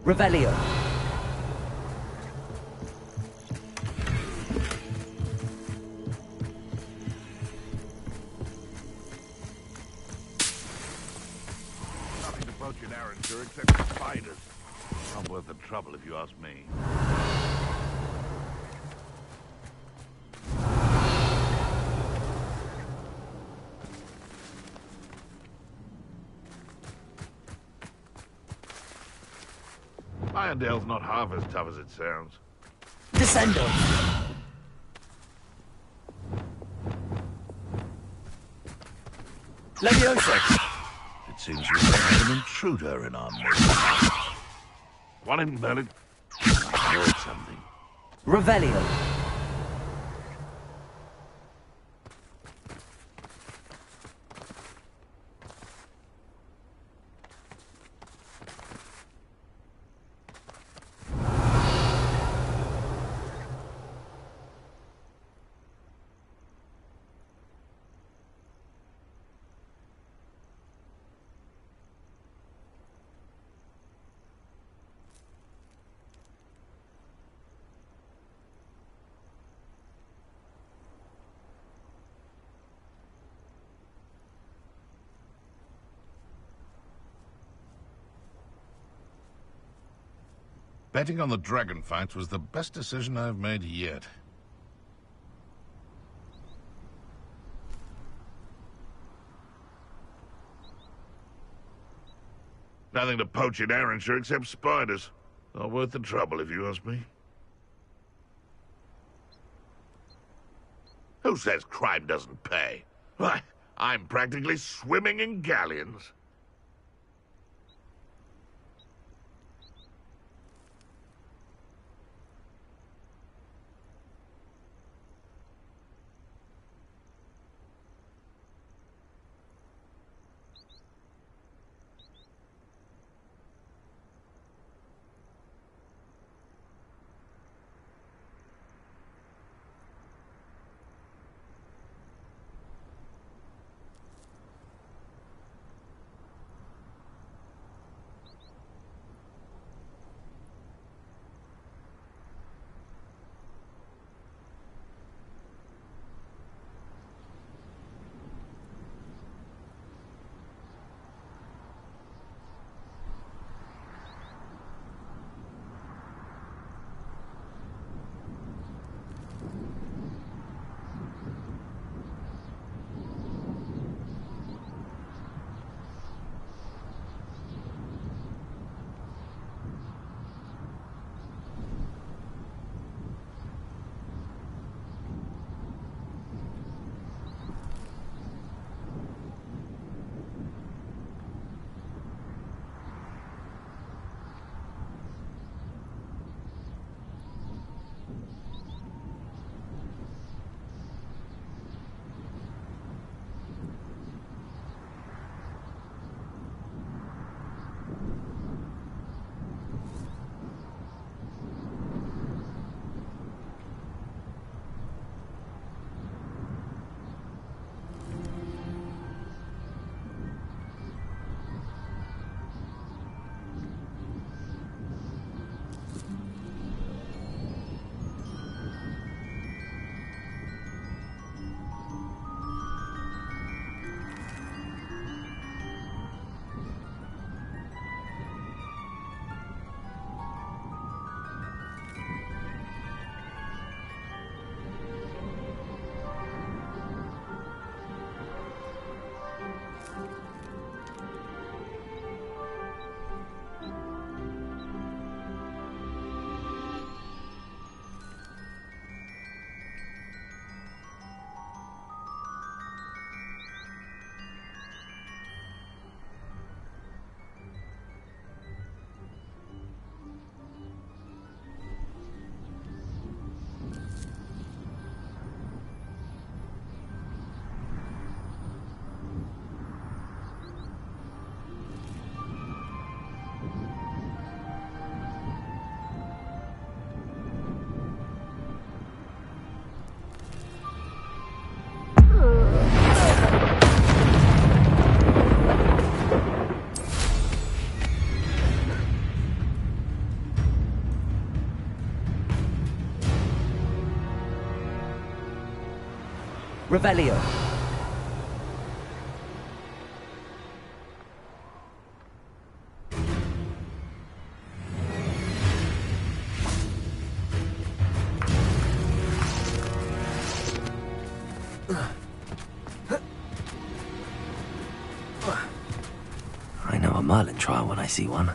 Revelio. nothing to poach in Arranger except spiders. Not worth the trouble if you ask me. Irondale's not half as tough as it sounds. Descendo. Leviosa. It seems we have an intruder in our midst. Want him, Merlin? I heard something. Revelio. Betting on the dragon fights was the best decision I've made yet. Nothing to poach in Arranger except spiders. Not worth the trouble, if you ask me. Who says crime doesn't pay? Why, I'm practically swimming in galleons. Revelio. I know a Merlin trial when I see one.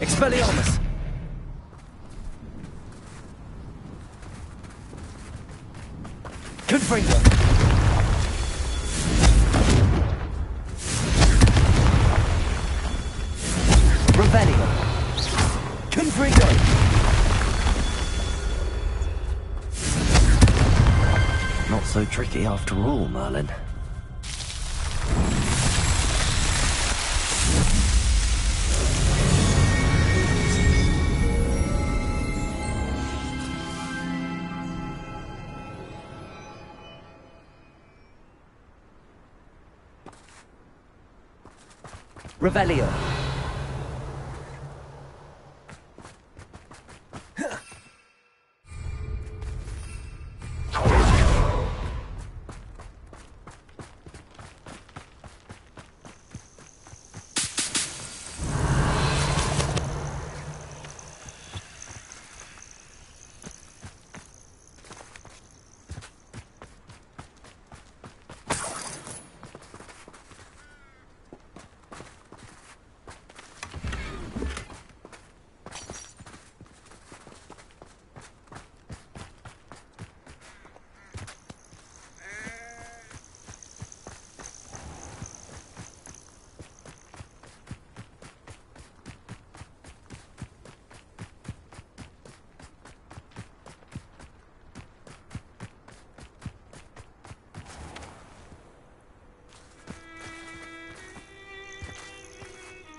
Expelliarmus! Confringo! Revelio! Confringo! Not so tricky after all, Merlin. Revelio.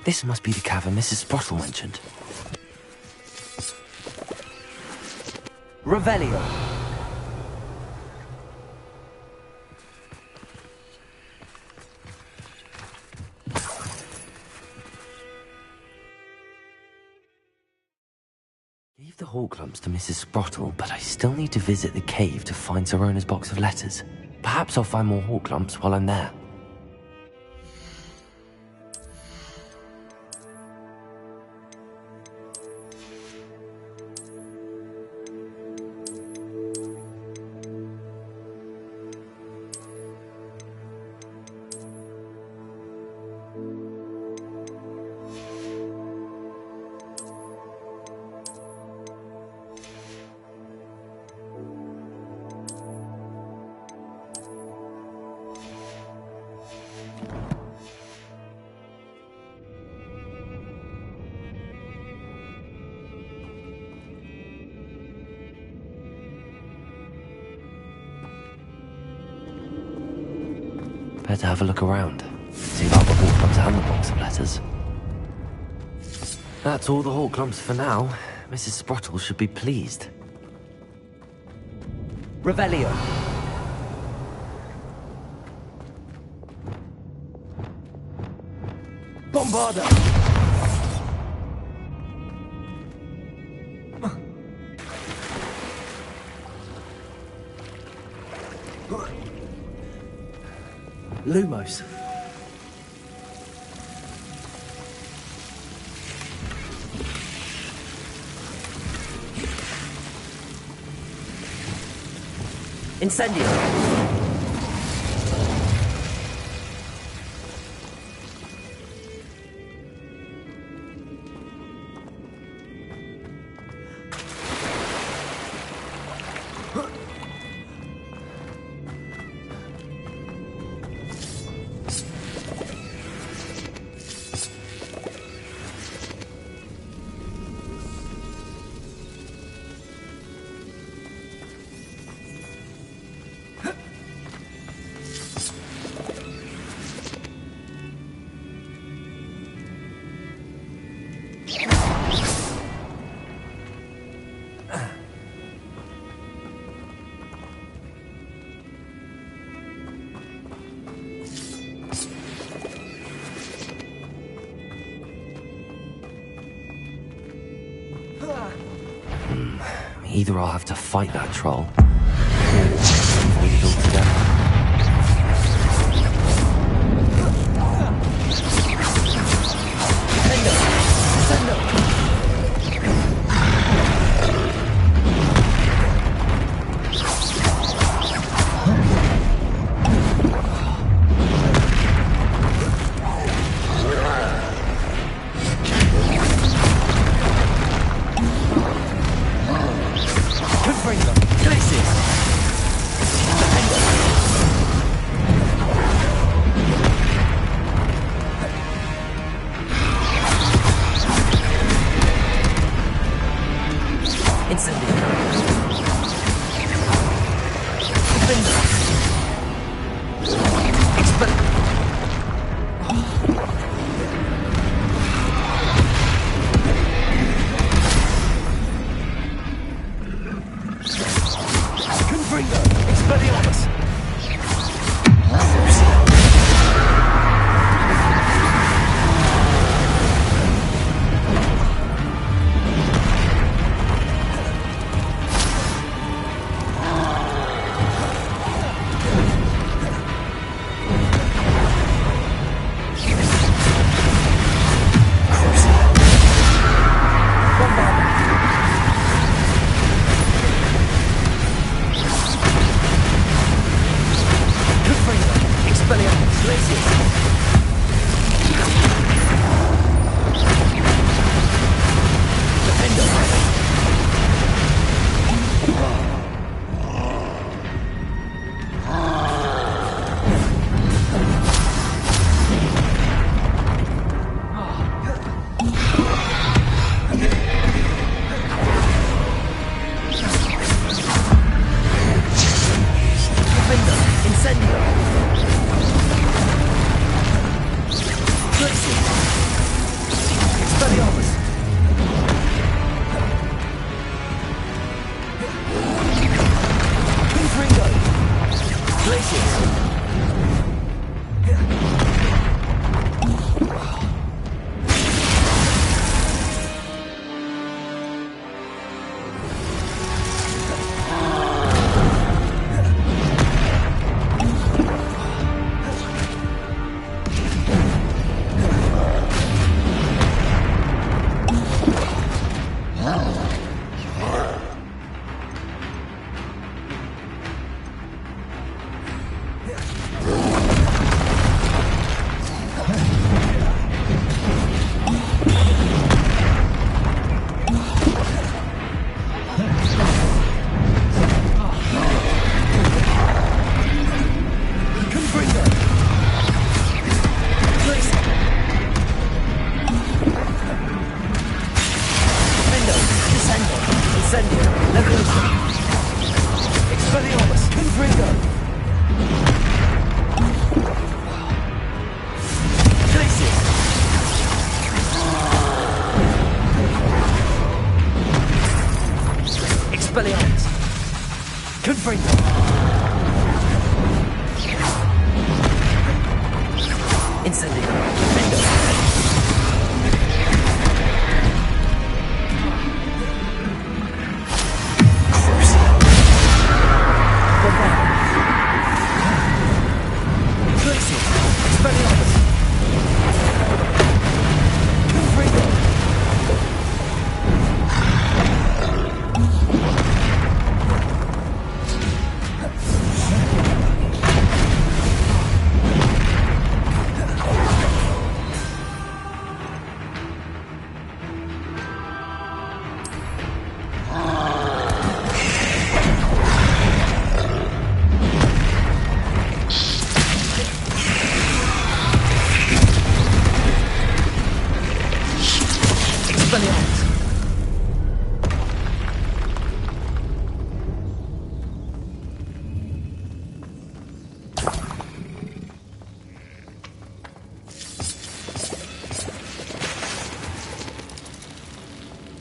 This must be the cavern Mrs. Sprottle mentioned. Revelio. Gave the Hawk lumps to Mrs. Sprottle, but I still need to visit the cave to find Sirona's box of letters. Perhaps I'll find more Hawk lumps while I'm there. Better have a look around. See about the Hawk lumps and the box of letters. That's all the Hawk lumps for now. Mrs. Sprottle should be pleased. Revelio. Bombarda! Lumos. Incendio. Huh. Either I'll have to fight that troll, or avoid it altogether.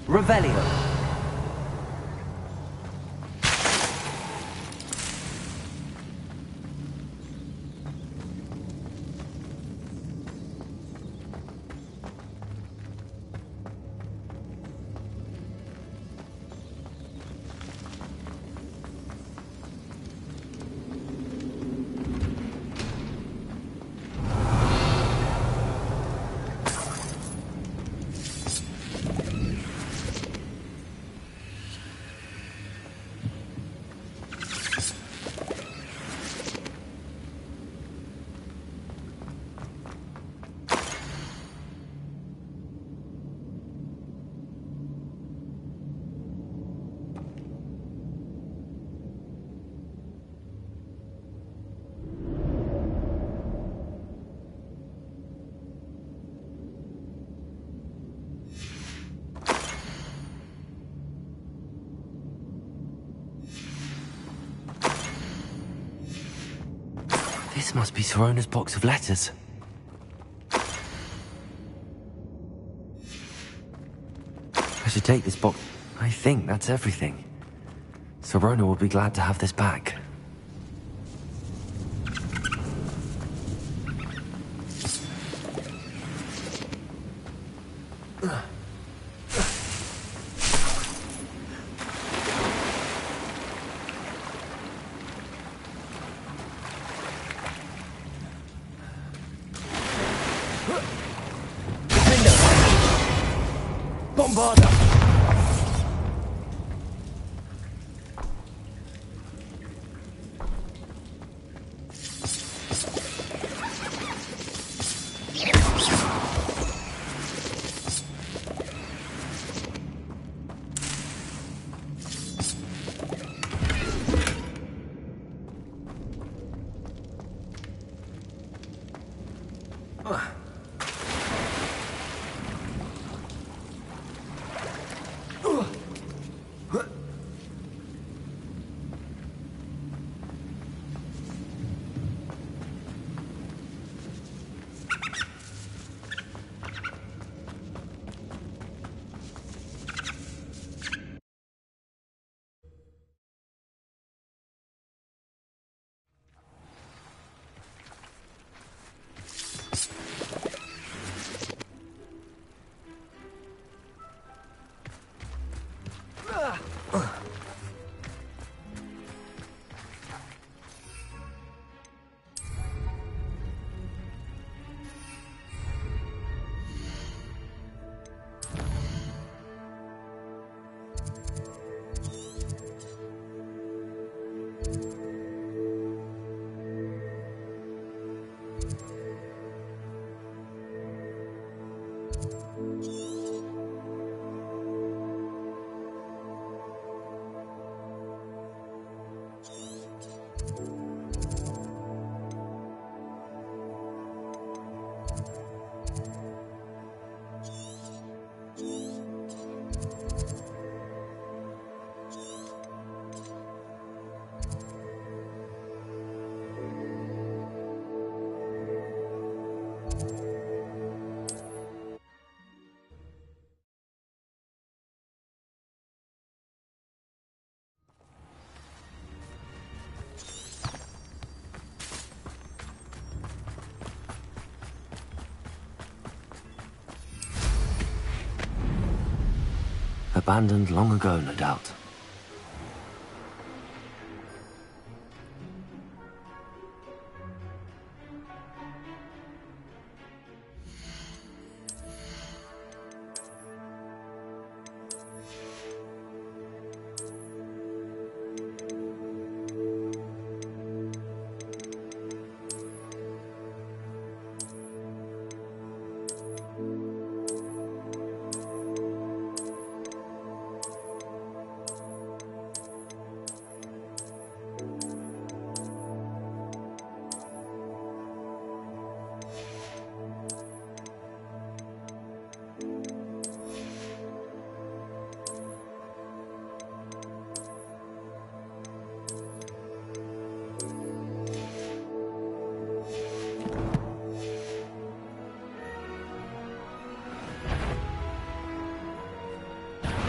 Revelio. This must be Sorona's box of letters. I should take this box. I think that's everything. Sorona will be glad to have this back. Bombarda! Abandoned long ago, no doubt.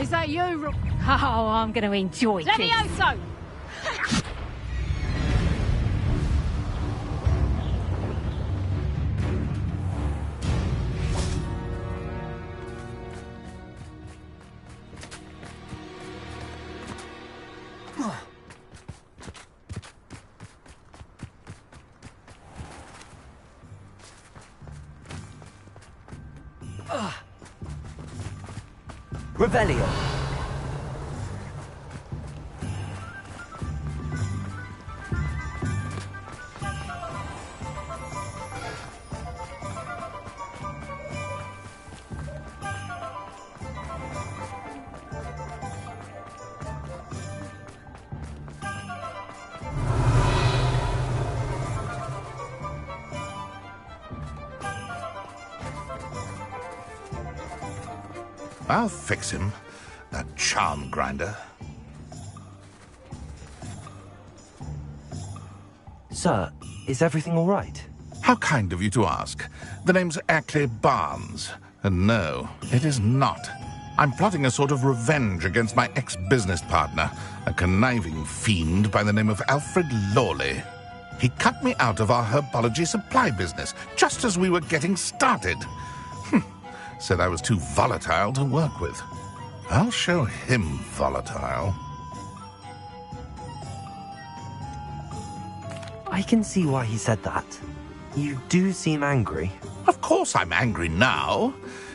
Is that you? Oh, I'm going to enjoy this. Levioso! Revelio. I'll fix him, that charm grinder. Sir, Is everything all right? How kind of you to ask. The name's Ackley Barnes. And no, it is not. I'm plotting a sort of revenge against my ex-business partner, a conniving fiend by the name of Alfred Lawley. He cut me out of our herbology supply business, just as we were getting started. Said I was too volatile to work with. I'll show him volatile. I can see why he said that. You do seem angry. Of course I'm angry now,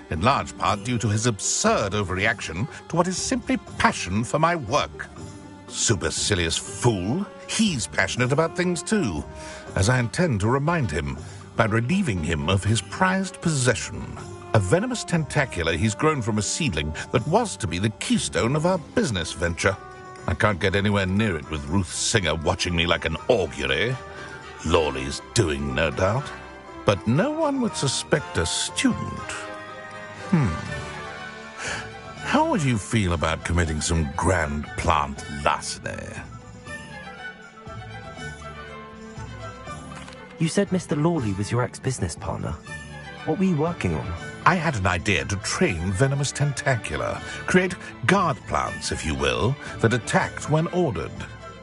in large part due to his absurd overreaction to what is simply passion for my work. Supercilious fool. He's passionate about things too, as I intend to remind him by relieving him of his prized possession. A venomous tentacular he's grown from a seedling that was to be the keystone of our business venture. I can't get anywhere near it with Ruth Singer watching me like an augury. Lawley's doing, no doubt. But no one would suspect a student. How would you feel about committing some grand plant larceny? You said Mr. Lawley was your ex-business partner. What were you working on? I had an idea to train venomous tentacula, create guard plants, if you will, that attacked when ordered.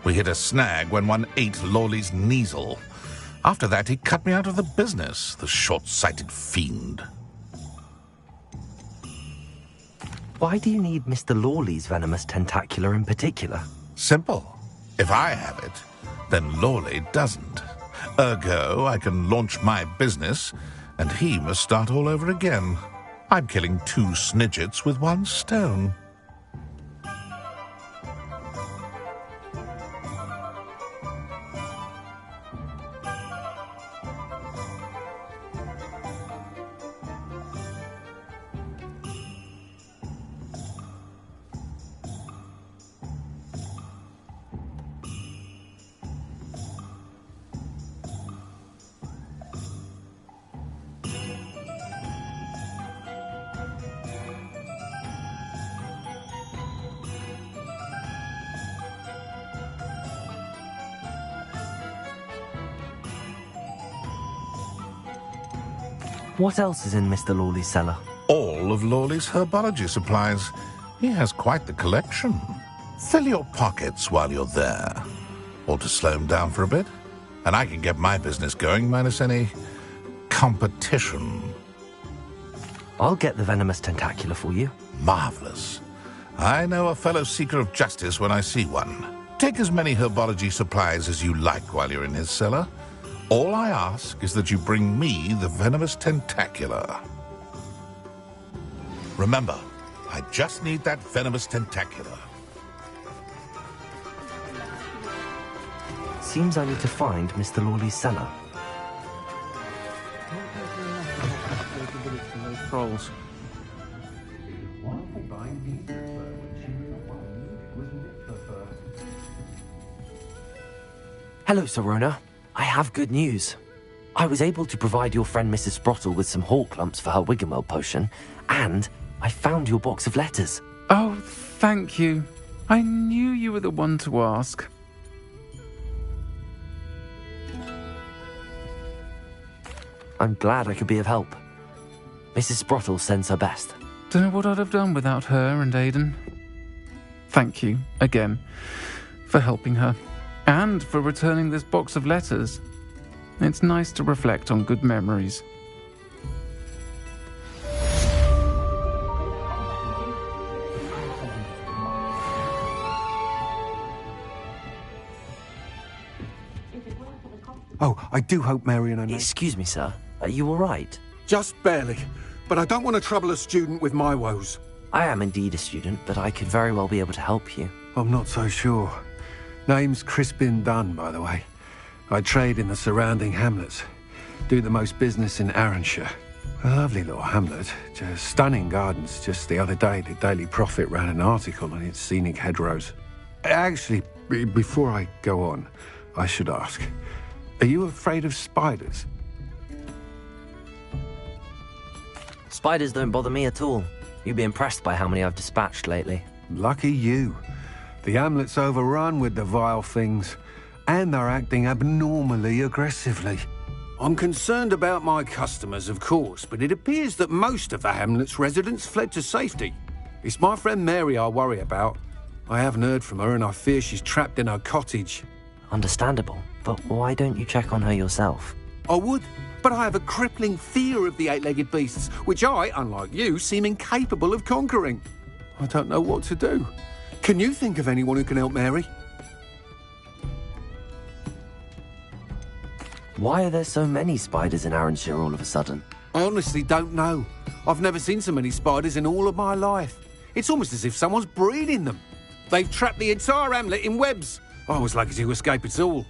We hit a snag when one ate Lawley's Kneasel. After that, he cut me out of the business, the short-sighted fiend. Why do you need Mr. Lawley's venomous tentacula in particular? Simple. If I have it, then Lawley doesn't. Ergo, I can launch my business, and he must start all over again. I'm killing 2 snidgets with 1 stone. What else is in Mr. Lawley's cellar? All of Lawley's herbology supplies. He has quite the collection. Fill your pockets while you're there. Or to slow him down for a bit. And I can get my business going minus any competition. I'll get the venomous tentacula for you. Marvelous. I know a fellow seeker of justice when I see one. Take as many herbology supplies as you like while you're in his cellar. All I ask is that you bring me the venomous tentacula. Remember, I just need that venomous tentacula. Seems I need to find Mr. Lawley's cellar. Trolls. Hello, Sorona. I have good news. I was able to provide your friend Mrs. Sprottle with some hawk lumps for her Wiggenweld potion, and I found your box of letters. Oh, thank you. I knew you were the one to ask. I'm glad I could be of help. Mrs. Sprottle sends her best. Don't know what I'd have done without her and Aidan. Thank you, again, for helping her. And for returning this box of letters. It's nice to reflect on good memories. Oh, I do hope Marion and I... Excuse me, sir. Are you all right? Just barely. But I don't want to trouble a student with my woes. I am indeed a student, but I could very well be able to help you. I'm not so sure. Name's Crispin Dunn, by the way. I trade in the surrounding hamlets. Do the most business in Arranshire. A lovely little hamlet. Just stunning gardens. Just the other day, the Daily Prophet ran an article on its scenic hedgerows. Actually, before I go on, I should ask, are you afraid of spiders? Spiders don't bother me at all. You'd be impressed by how many I've dispatched lately. Lucky you. The hamlet's overrun with the vile things. and they're acting abnormally aggressively. I'm concerned about my customers, of course, but it appears that most of the hamlet's residents fled to safety. It's my friend Mary I worry about. I haven't heard from her and I fear she's trapped in her cottage. Understandable, but why don't you check on her yourself? I would, but I have a crippling fear of the eight-legged beasts, which I, unlike you, seem incapable of conquering. I don't know what to do. Can you think of anyone who can help Mary? Why are there so many spiders in Arranshire all of a sudden? I honestly don't know. I've never seen so many spiders in all of my life. It's almost as if someone's breeding them. They've trapped the entire hamlet in webs. I was lucky to escape it all.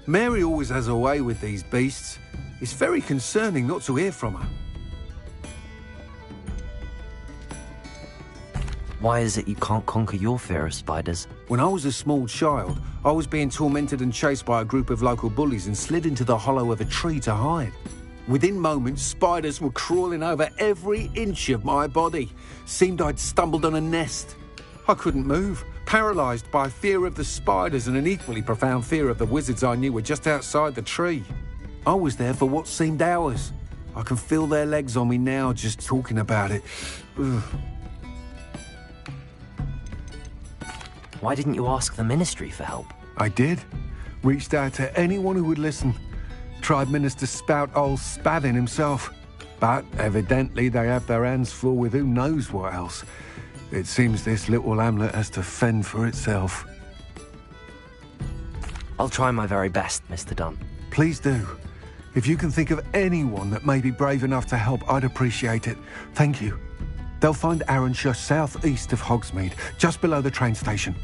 Mary always has a way with these beasts. It's very concerning not to hear from her. Why is it you can't conquer your fear of spiders? When I was a small child, I was being tormented and chased by a group of local bullies and slid into the hollow of a tree to hide. Within moments, spiders were crawling over every inch of my body. Seemed I'd stumbled on a nest. I couldn't move, paralysed by fear of the spiders and an equally profound fear of the wizards I knew were just outside the tree. I was there for what seemed hours. I can feel their legs on me now just talking about it. Ugh. Why didn't you ask the ministry for help? I did. Reached out to anyone who would listen. Tried Minister Spout old Spavin himself. But evidently they have their hands full with who knows what else. It seems this little hamlet has to fend for itself. I'll try my very best, Mr. Dunn. Please do. If you can think of anyone that may be brave enough to help, I'd appreciate it. Thank you. They'll find Arranshire southeast of Hogsmeade, just below the train station.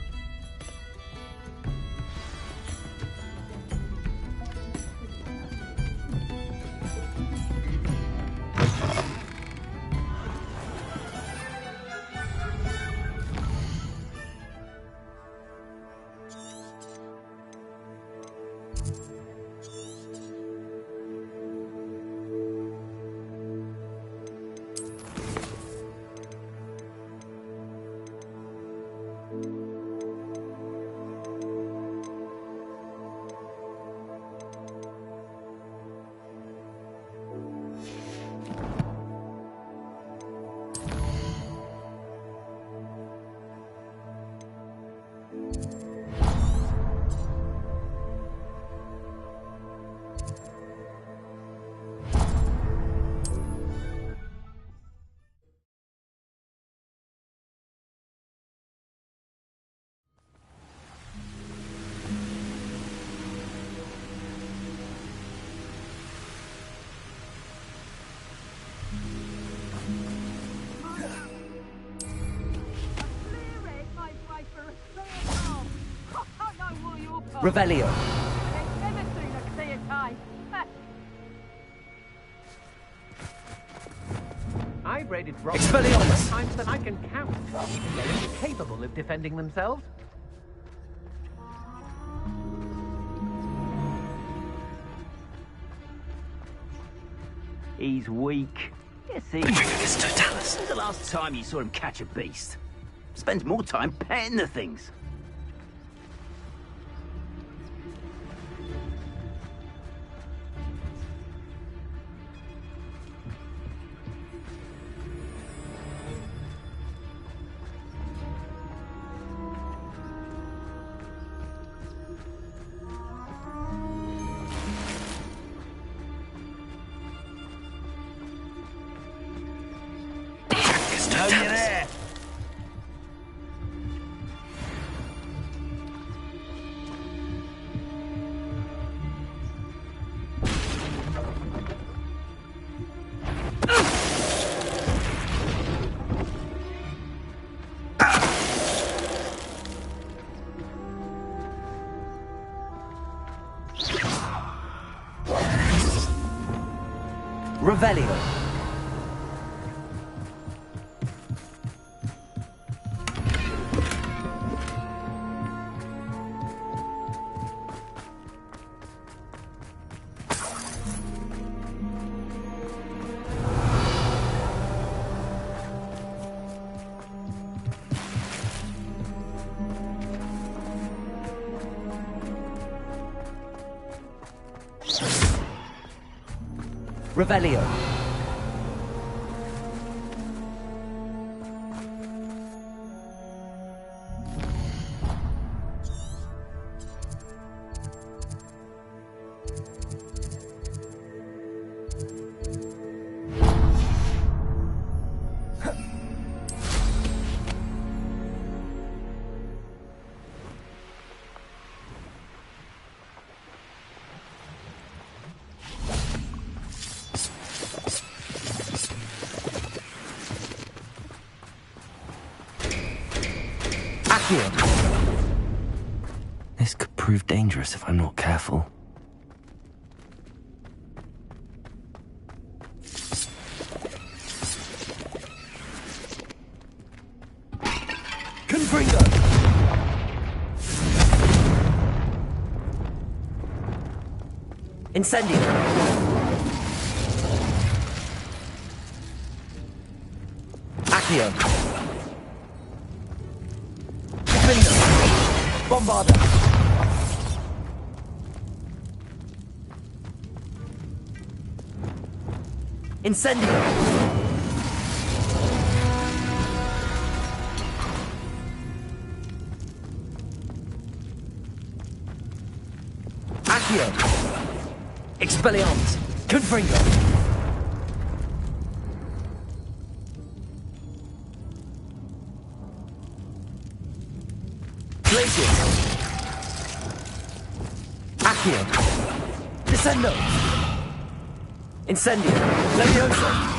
Revelio. I raided Expelliarmus. more times than I can count. They're incapable of defending themselves. He's weak. Yes, he is. Totalis. When's the last time you saw him catch a beast? Spends more time petting the things. Oh, you're there. Revelio. Revelio. This could prove dangerous if I'm not careful. Confringo! Incendio! Accio! Bombarda! Incendio! Accio! Expelliarmus! Confringo! Glacius! Accio! Descendo! Incendio! Levioso!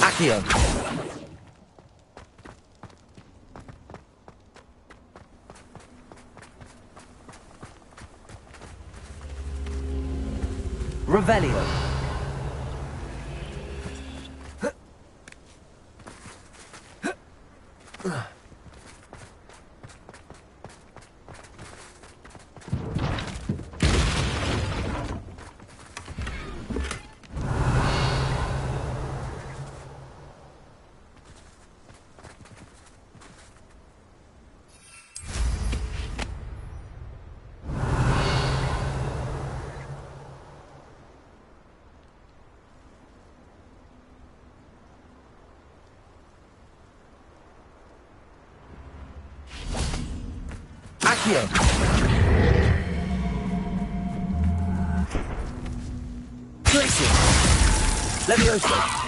Accio! Revelio! Accio! Glacius! Levioso!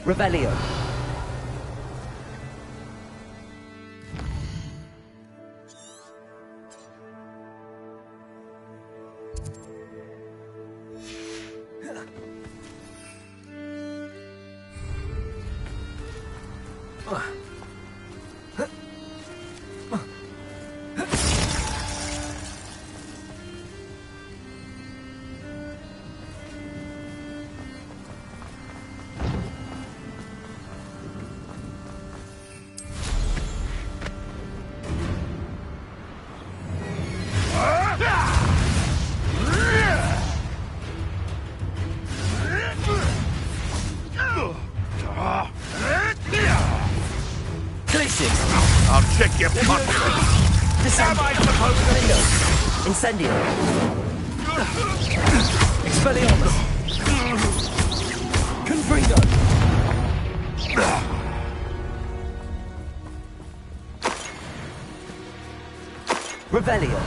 Revelio. Incendio. Expelliarmus. Confringo. Revelio.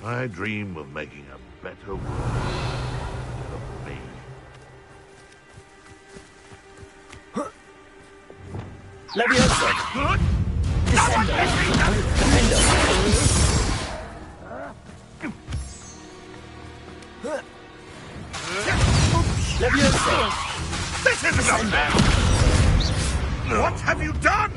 I dream of making a better world for me. Levioso. Descendo. Defendo. Levioso. This isn't a fair. What have you done?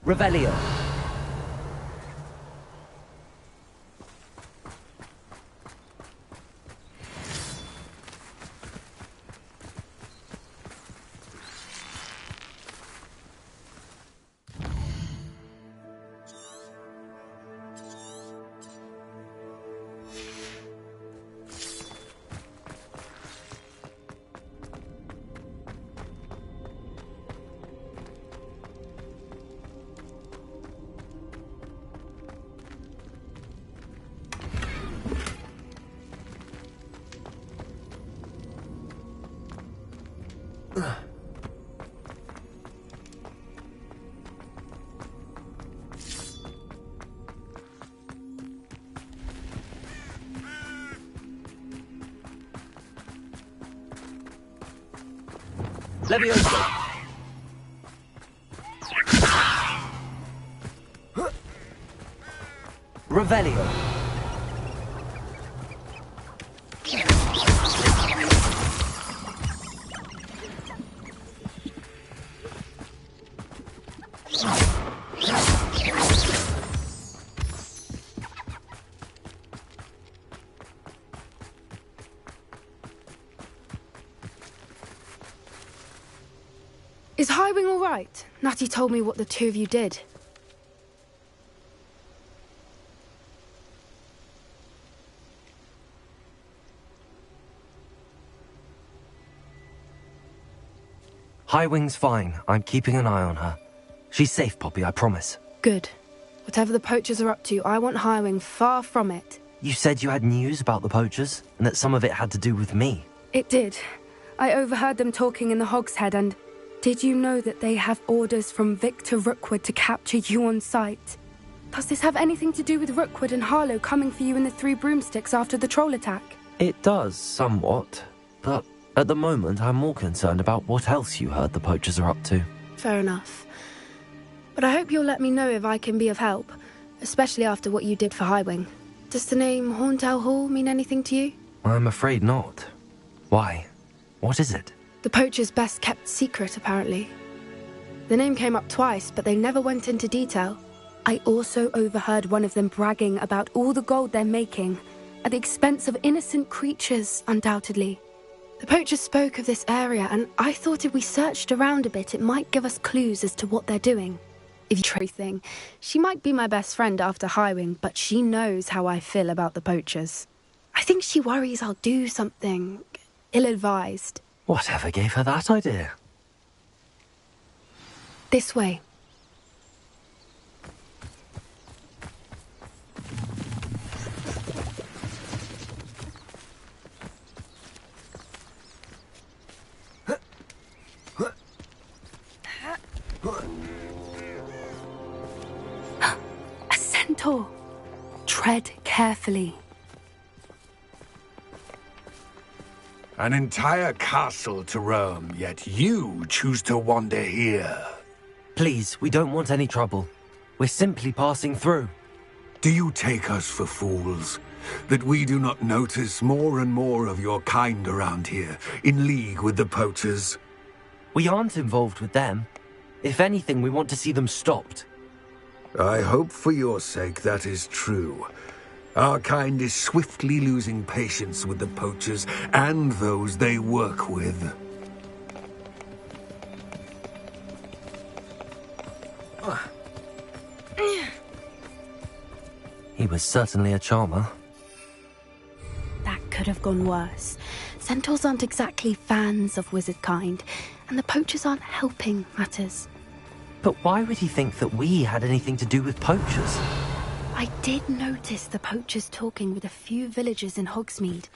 Revelio. Levioso. Revelio. Is Highwing all right? Natty told me what the two of you did. Highwing's fine. I'm keeping an eye on her. She's safe, Poppy, I promise. Good. Whatever the poachers are up to, I want Highwing far from it. You said you had news about the poachers, and that some of it had to do with me. It did. I overheard them talking in the Hogshead, and did you know that they have orders from Victor Rookwood to capture you on sight? Does this have anything to do with Rookwood and Harlow coming for you in the Three Broomsticks after the troll attack? It does, somewhat. But at the moment, I'm more concerned about what else you heard the poachers are up to. Fair enough. But I hope you'll let me know if I can be of help, especially after what you did for Highwing. Does the name Horntail Hall mean anything to you? I'm afraid not. Why? What is it? The poachers' best kept secret, apparently. The name came up twice, but they never went into detail. I also overheard one of them bragging about all the gold they're making, at the expense of innocent creatures, undoubtedly. The poachers spoke of this area, and I thought if we searched around a bit, it might give us clues as to what they're doing. If you everything, she might be my best friend after Highwing, but she knows how I feel about the poachers. I think she worries I'll do something ill-advised. Whatever gave her that idea? This way. A centaur. Tread carefully. An entire castle to roam, yet you choose to wander here. Please, we don't want any trouble. We're simply passing through. Do you take us for fools? That we do not notice more and more of your kind around here, in league with the poachers? We aren't involved with them. If anything, we want to see them stopped. I hope for your sake that is true. Our kind is swiftly losing patience with the poachers and those they work with. He was certainly a charmer. That could have gone worse. Centaurs aren't exactly fans of wizard kind, and the poachers aren't helping matters. But why would he think that we had anything to do with poachers? I did notice the poachers talking with a few villagers in Hogsmeade.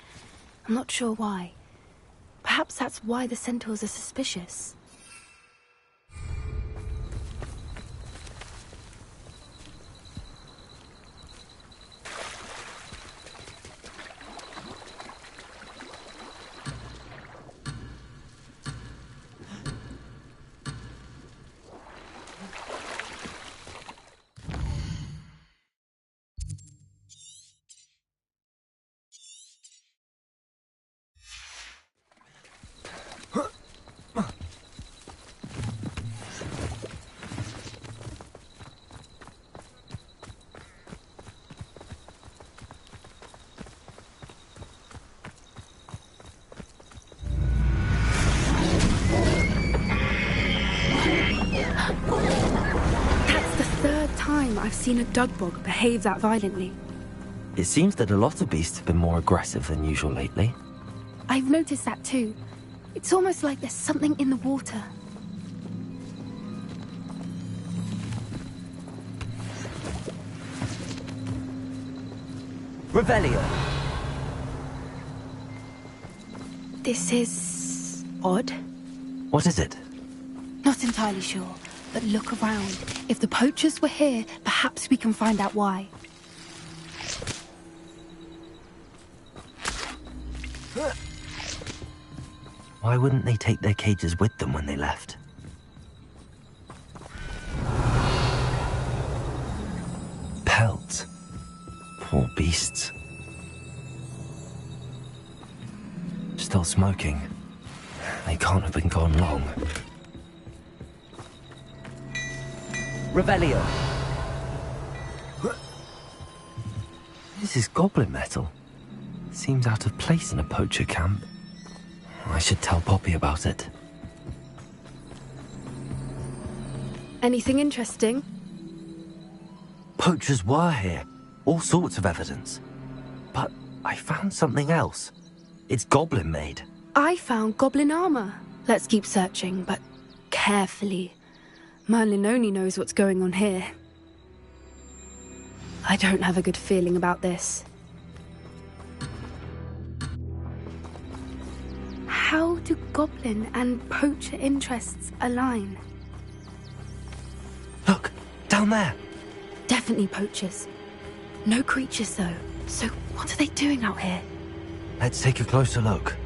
I'm not sure why. Perhaps that's why the centaurs are suspicious. I've seen a dugbog behave that violently. It seems that a lot of beasts have been more aggressive than usual lately. I've noticed that too. It's almost like there's something in the water. Revelio. This is odd. What is it? Not entirely sure, but look around. If the poachers were here, perhaps we can find out why. Why wouldn't they take their cages with them when they left? Pelts. Poor beasts. Still smoking. They can't have been gone long. Revelio. This is goblin metal. Seems out of place in a poacher camp. I should tell Poppy about it. Anything interesting? Poachers were here. All sorts of evidence. But I found something else. It's goblin made. I found goblin armor. Let's keep searching, but carefully. Merlin only knows what's going on here. I don't have a good feeling about this. How do goblin and poacher interests align? Look, down there. Definitely poachers. No creatures though. So what are they doing out here? Let's take a closer look.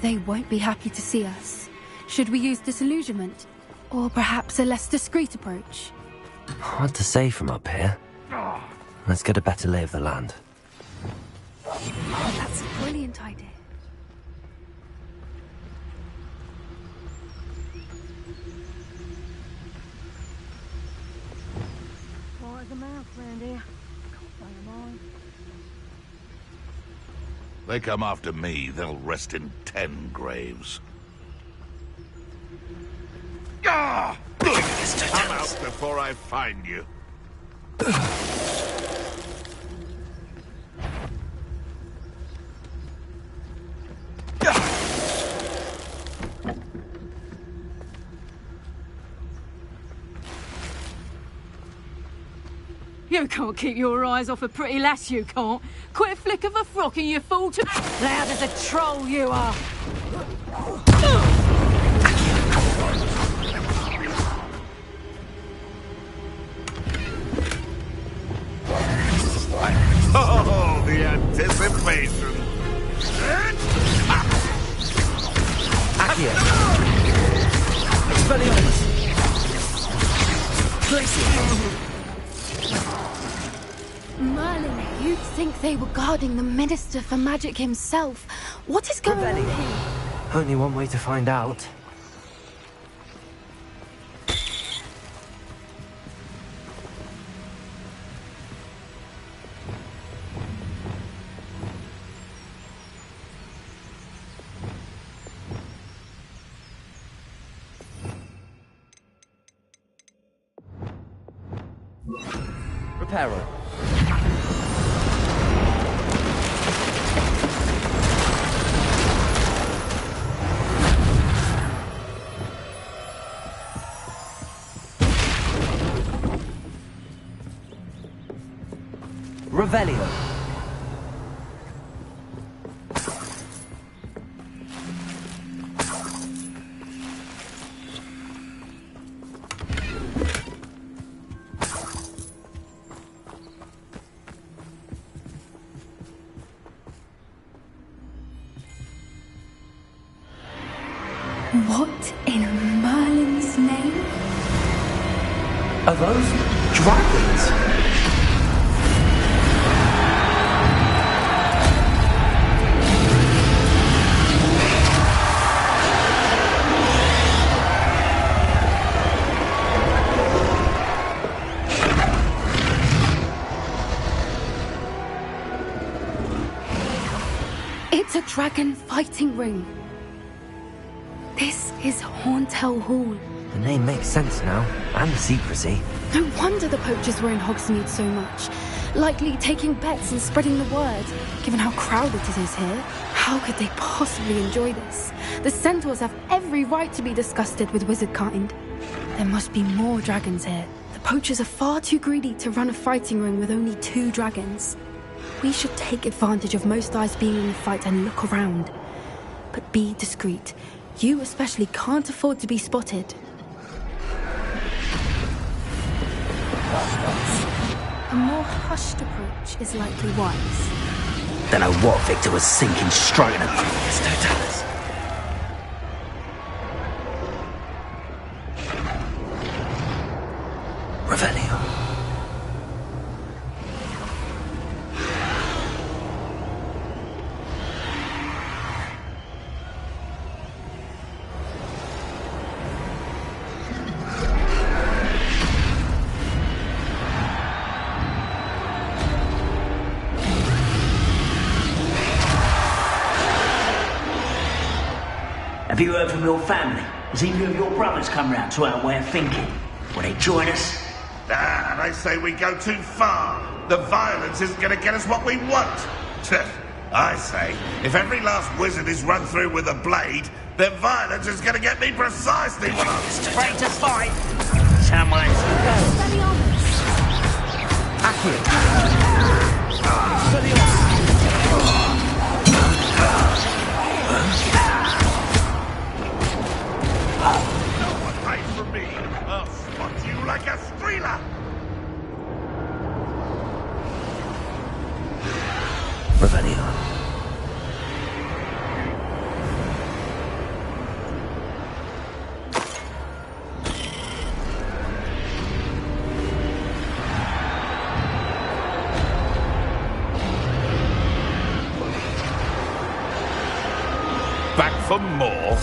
They won't be happy to see us. Should we use disillusionment? Or perhaps a less discreet approach? Hard to say from up here. Let's get a better lay of the land. That's a brilliant idea. Quiet the mouth round here. Can't find a mine. They come after me, they'll rest in 10 graves. Ah! I'm out before I find you. You can't keep your eyes off a pretty lass, you can't. Quit a flick of a frock and you fall to... Loud as a troll you are. Oh, the anticipation! Accio! Expelliarmus! Merlin, you'd think they were guarding the Minister for Magic himself. What is going on here? Only one way to find out. Preparo. Revelio. What in Merlin's name? Are those dragons? It's a dragon fighting ring. This is Hauntel Hall. The name makes sense now, and the secrecy. No wonder the poachers were in Hogsmeade so much. Likely taking bets and spreading the word, given how crowded it is here. How could they possibly enjoy this? The centaurs have every right to be disgusted with wizard kind. There must be more dragons here. The poachers are far too greedy to run a fighting ring with only 2 dragons. We should take advantage of most eyes being in the fight and look around. But be discreet. You especially can't afford to be spotted. A more hushed approach is likely wise. Don't know what Victor was sinking, stroking a previous totalis. Revelio. Have you heard from your family? Has either of your brothers come round to our way of thinking? Will they join us? Ah, they say we go too far. The violence isn't going to get us what we want. I say, if every last wizard is run through with a blade, then violence is going to get me precisely what I'm ready to fight. Someone's I'll spot you like a streeler! Revelio. Back for more?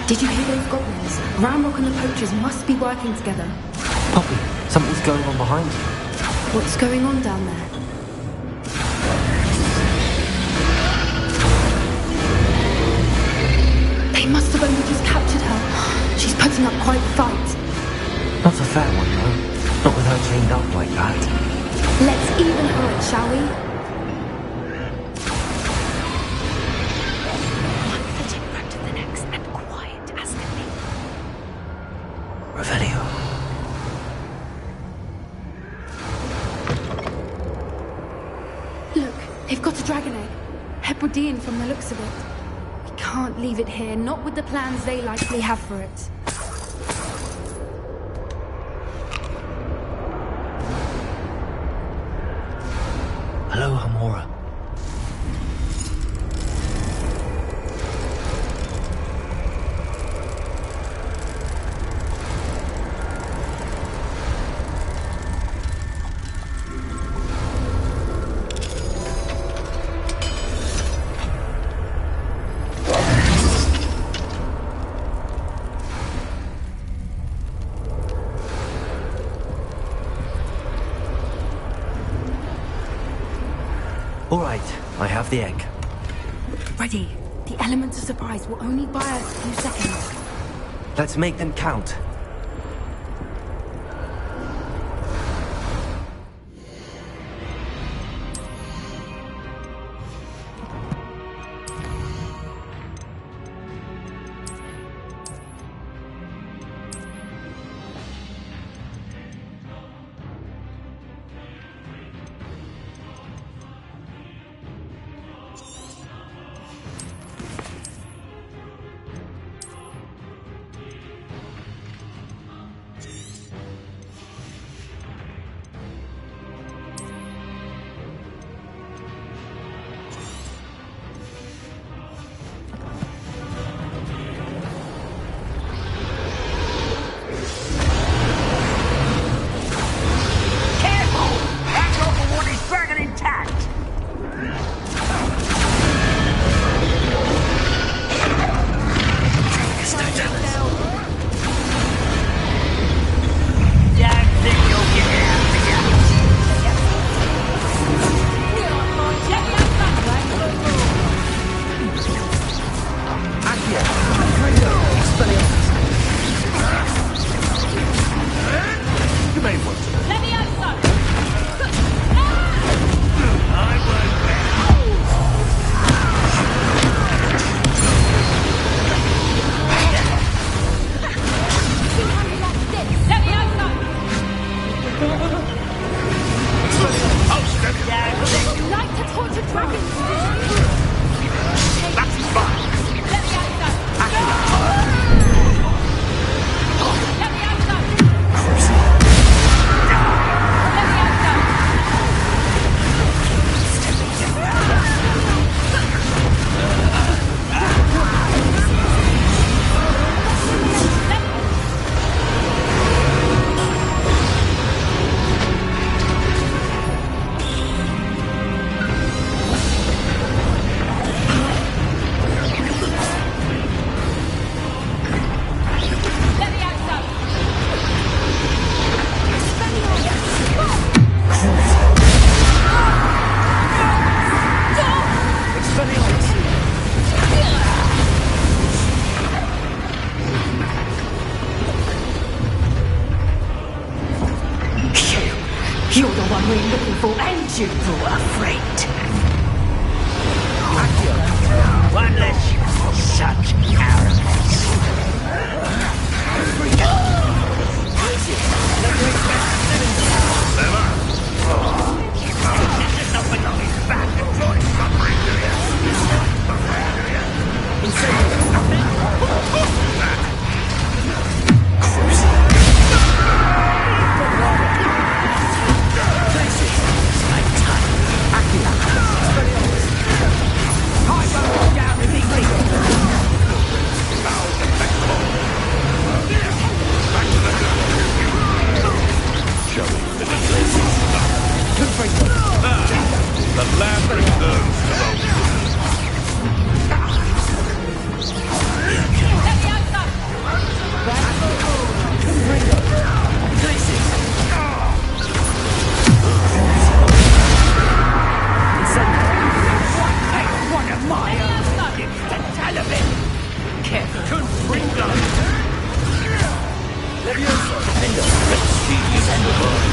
Did you hear those goblins? Ramrock and the poachers must be working together. Poppy, something's going on behind you. What's going on down there? They must have only just captured her. She's putting up quite the fight. Not a fair one, though. Not with her chained up like that. Let's even her, shall we? Revelio. Look, they've got a dragon egg. Hebridean from the looks of it. We can't leave it here, not with the plans they likely have for it. Hello, Hamora. All right, I have the egg. Ready. The elements of surprise will only buy us a few seconds. Let's make them count. You're the one we're looking for, and you were afraid. One less such arrogance. Not belonging back and join suffering, do the land returns to What am I? It's the television! Captain Ringo! Levioso! Let's see you send the world.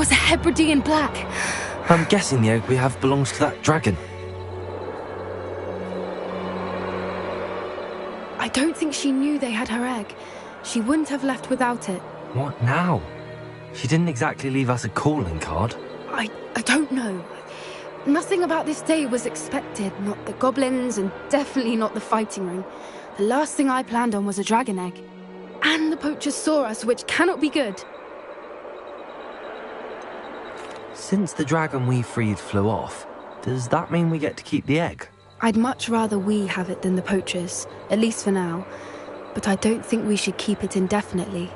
was a Hebridean black. I'm guessing the egg we have belongs to that dragon. I don't think she knew they had her egg. She wouldn't have left without it. What now? She didn't exactly leave us a calling card. I don't know. Nothing about this day was expected. Not the goblins, and definitely not the fighting ring. The last thing I planned on was a dragon egg. And the poachers saw us, which cannot be good. Since the dragon we freed flew off, does that mean we get to keep the egg? I'd much rather we have it than the poachers, at least for now. But I don't think we should keep it indefinitely.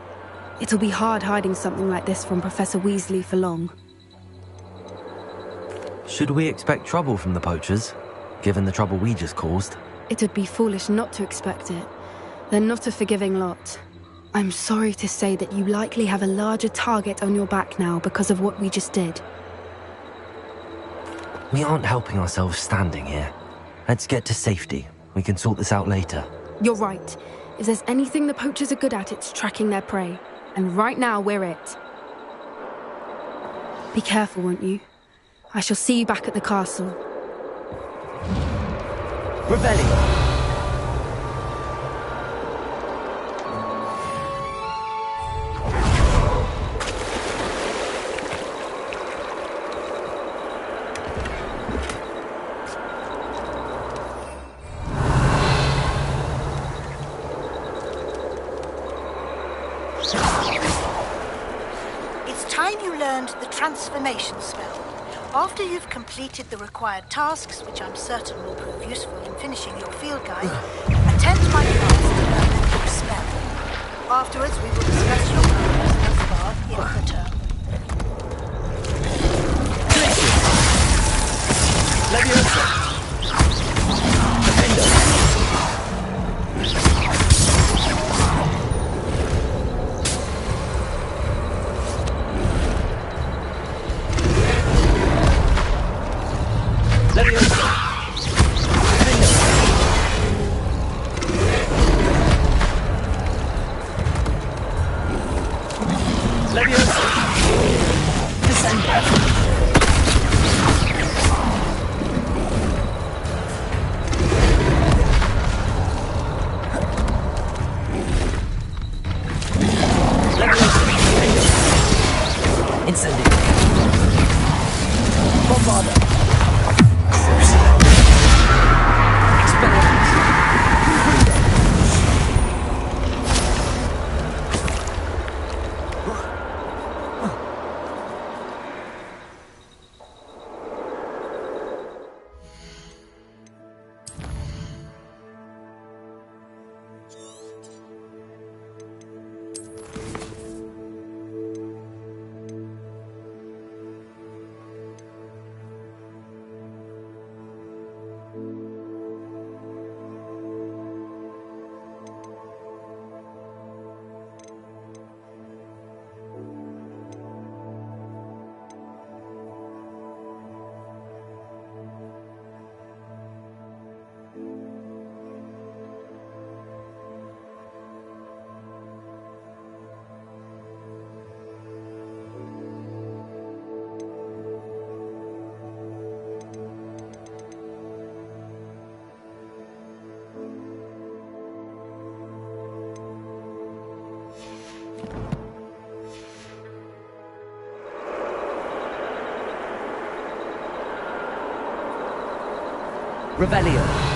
It'll be hard hiding something like this from Professor Weasley for long. Should we expect trouble from the poachers, given the trouble we just caused? It would be foolish not to expect it. They're not a forgiving lot. I'm sorry to say that you likely have a larger target on your back now because of what we just did. We aren't helping ourselves standing here. Let's get to safety. We can sort this out later. You're right. If there's anything the poachers are good at, it's tracking their prey. And right now, we're it. Be careful, won't you? I shall see you back at the castle. Revelio! Transformation spell. After you've completed the required tasks, which I'm certain will prove useful in finishing your field guide, attempt my class to learn the new spell. Afterwards, we will discuss your progress thus far in the term. Revelio.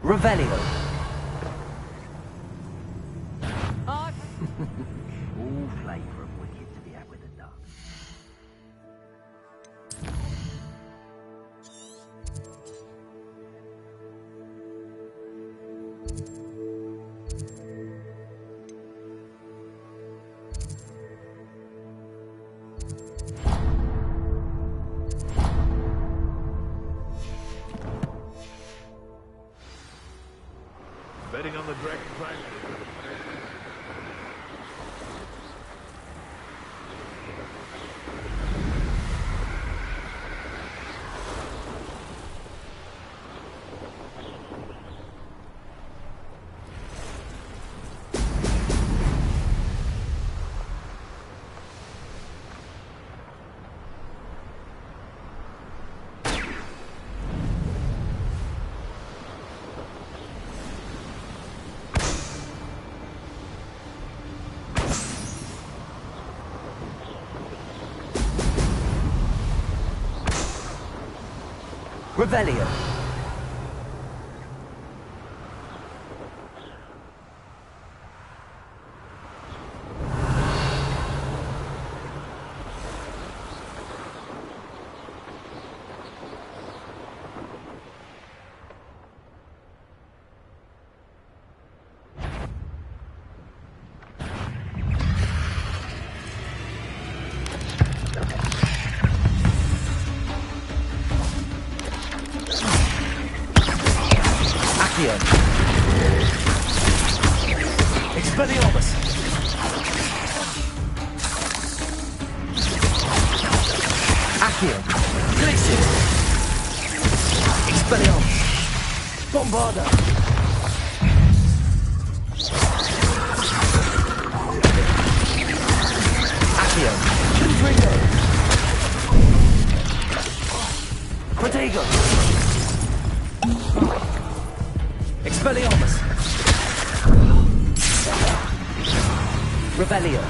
Revelio. All flavour of wicked to be had with the duck. Betting on the dragon prize. Revelio. Expelliarmus! Accio! Glacius! Expelliarmus! Bombarda! Accio! Confringo! Protego! Expelliarmus! Revelio.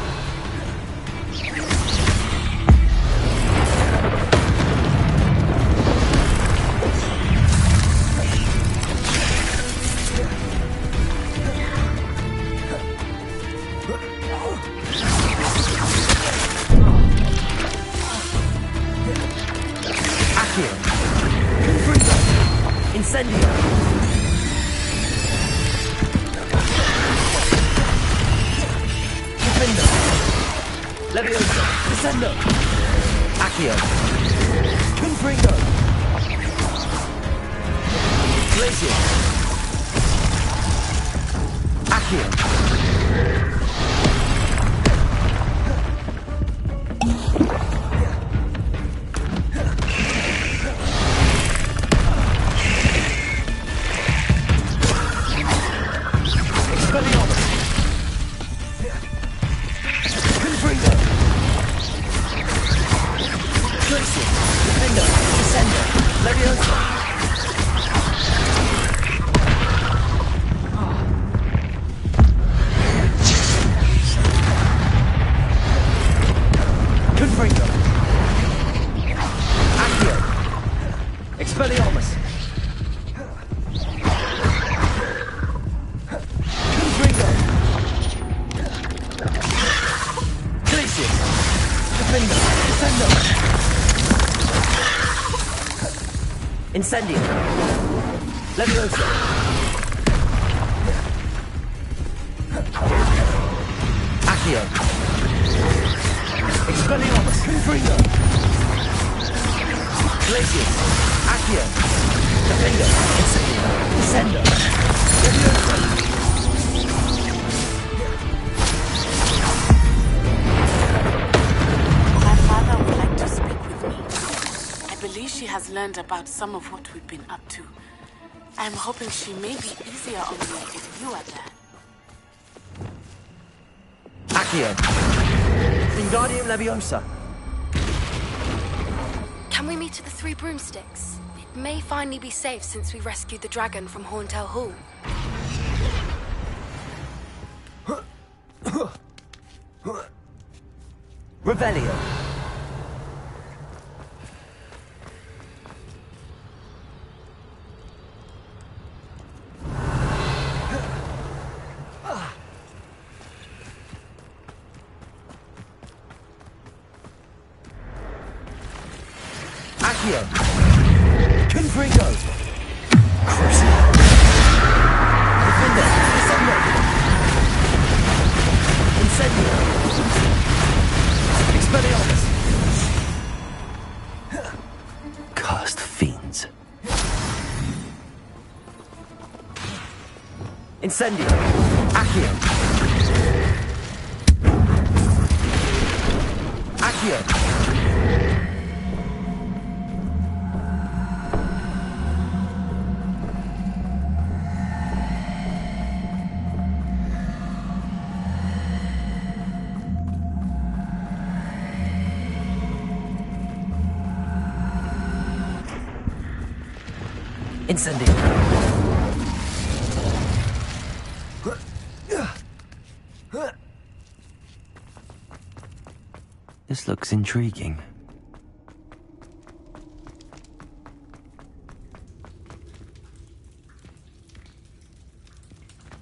Accio. Confringo. Incendio. Leviosa, Descendo, Accio, Confringo, Glacius, Accio. Incendio. Leviosa. Accio. Expelliarmus. Confringo. Glacius. Accio. Defendo. Incendio. Descendo. Leviosa. She has learned about some of what we've been up to. I'm hoping she may be easier on me if you are there. Accio. Wingardium Leviosa. Can we meet at the Three Broomsticks? It may finally be safe since we rescued the dragon from Horntail Hall. Revelio. Accio! Confringo! Crucible! Defender! Descendo! Incendio! Expelliarmus! Cursed fiends. Incendio! Accio! Accio! Incendio! This looks intriguing.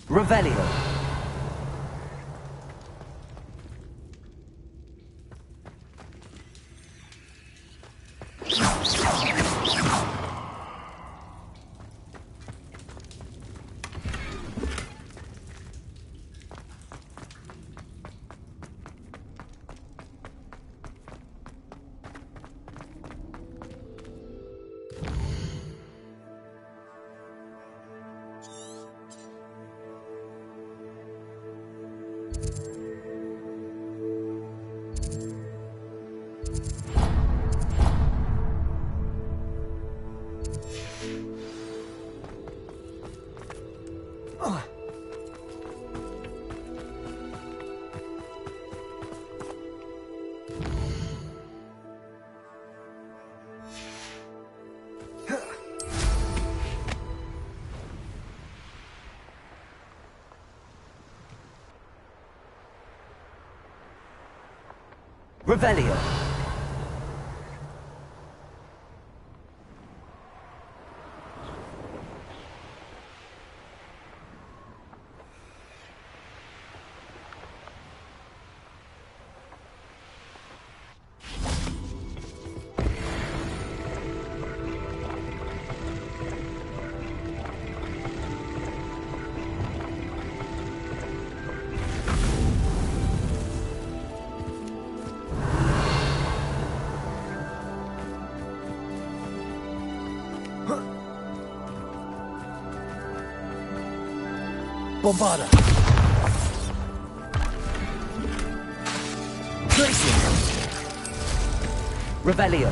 Revelio! Revelio! Bombarda! Glacier! Revelio!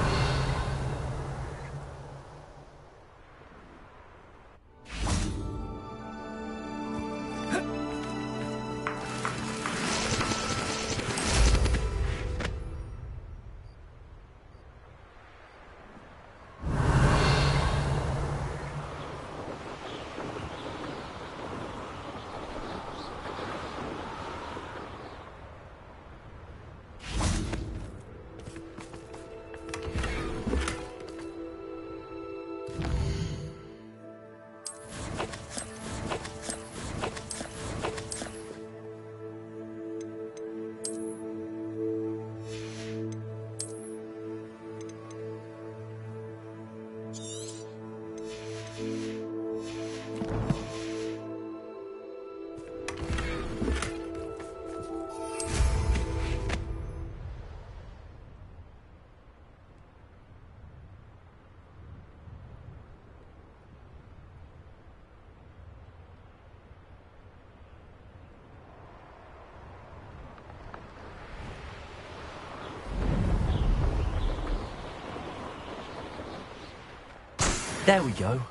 There we go.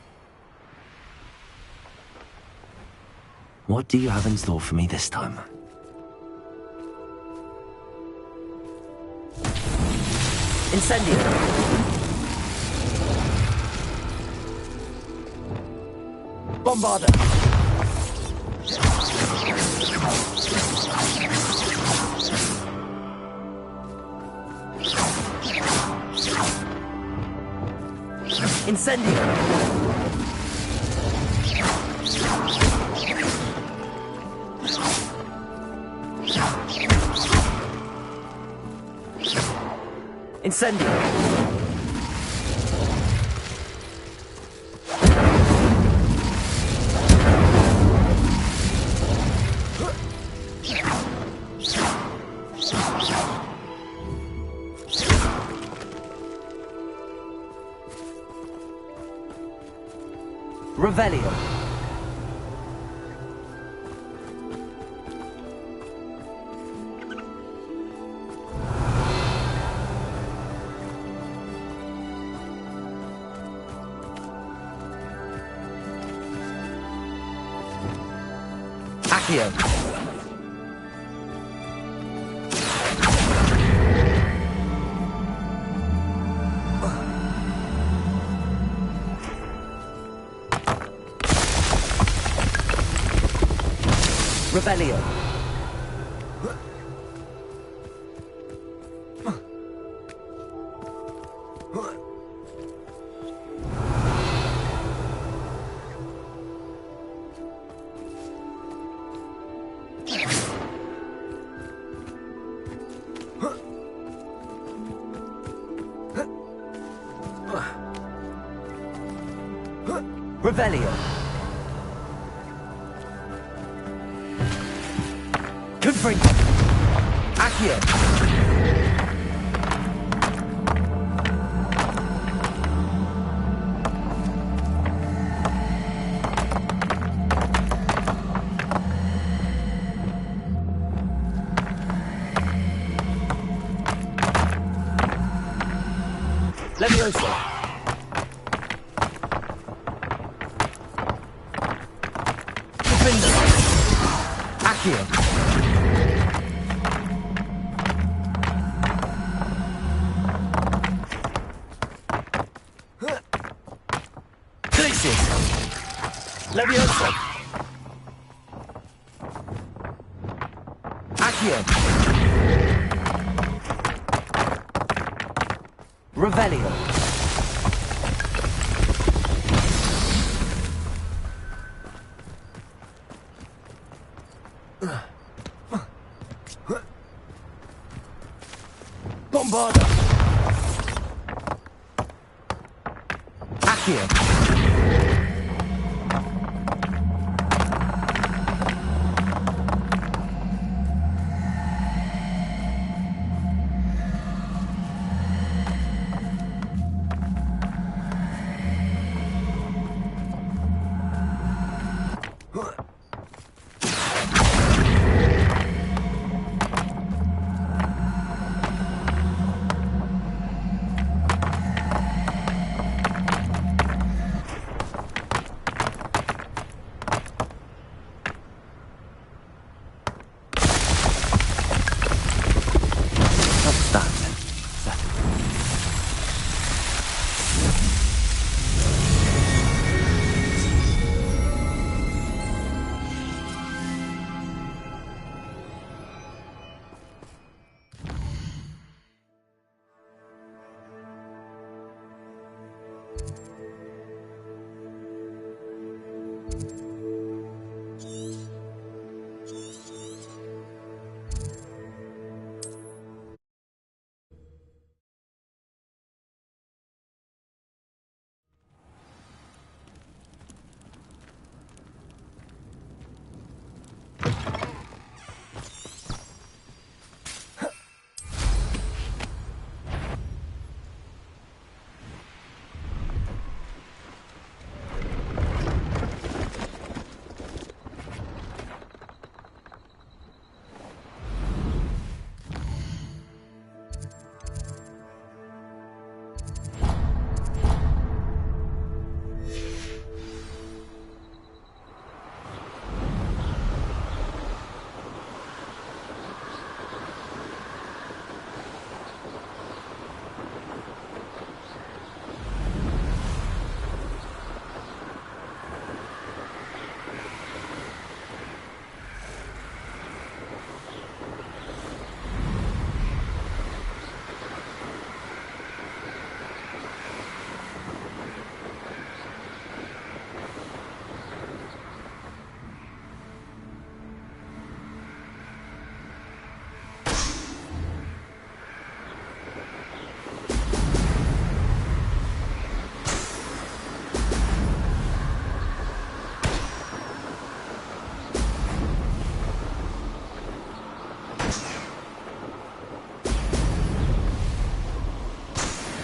What do you have in store for me this time? Incendio! Bombarda! Incendio! Incendio! Revelio. Accio. Revelio. Revelio. Confringo. Accio. Levioso. Defender. Accio. Levioso. Accio. Revelio. Bombarda. Accio.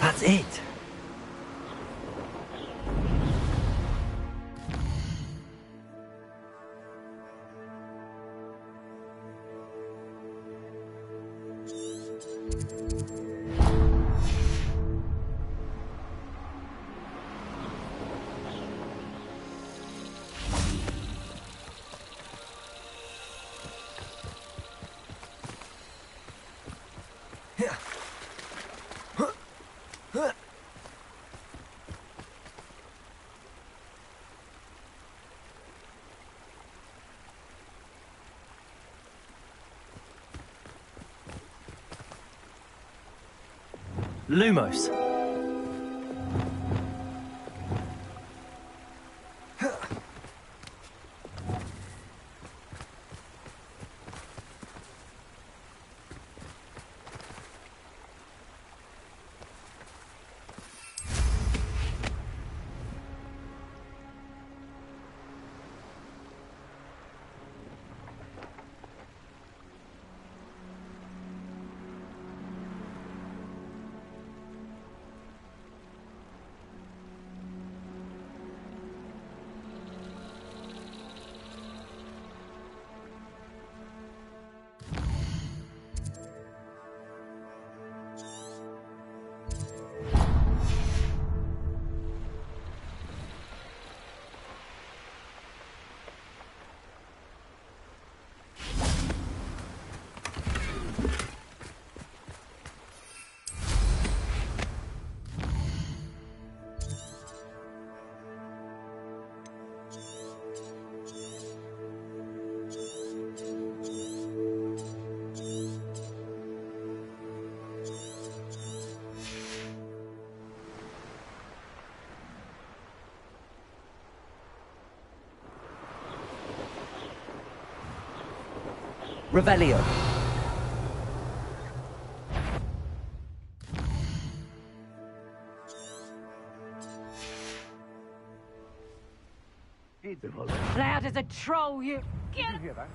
That's it. Lumos. Revelio. Loud as a troll, you... Did you hear that?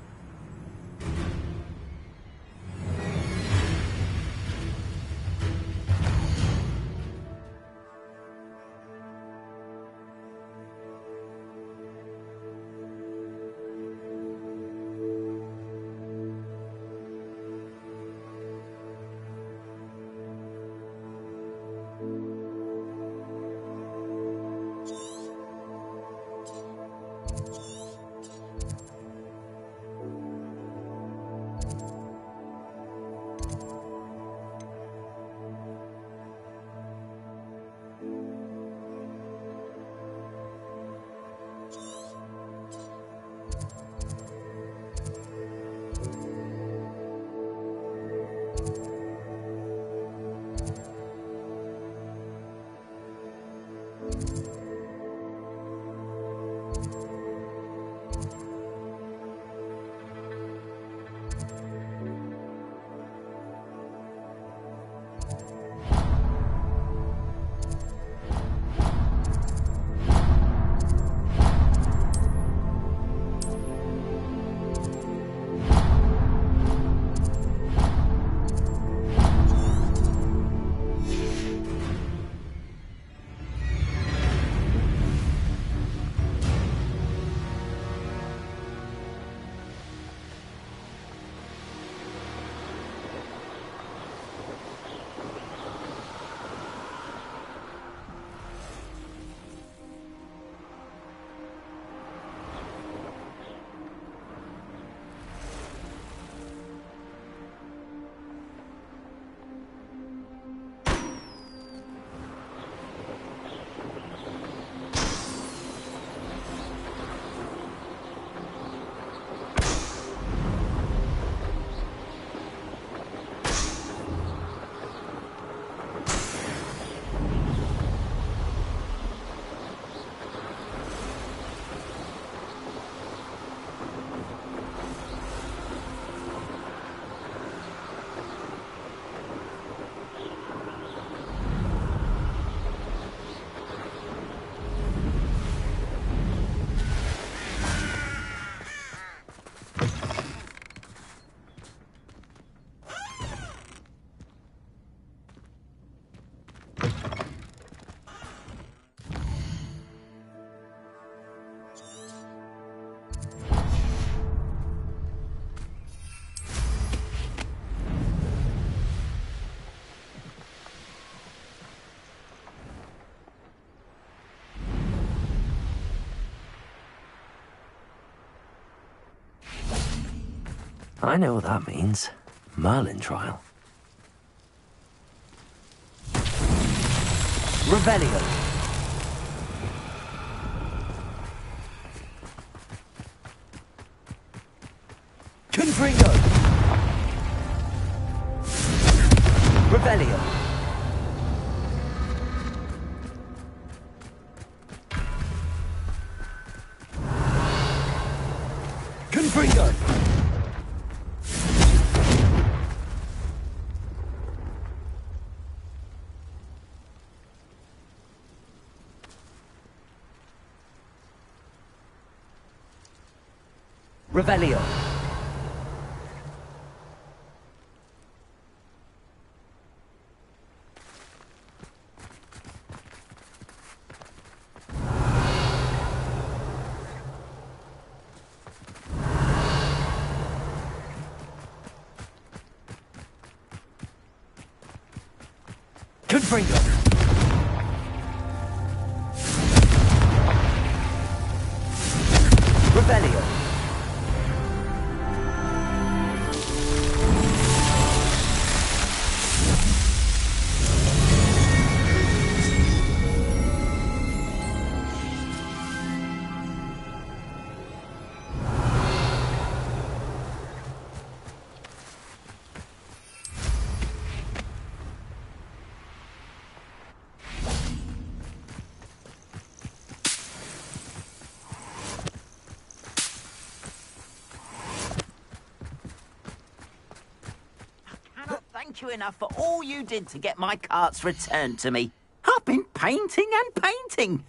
I know what that means. Merlin trial. Revelio. Confringo. Revelio. Confringo! Revelio. Confringo. Revelio. Thank you enough for all you did to get my carts returned to me. I've been painting and painting.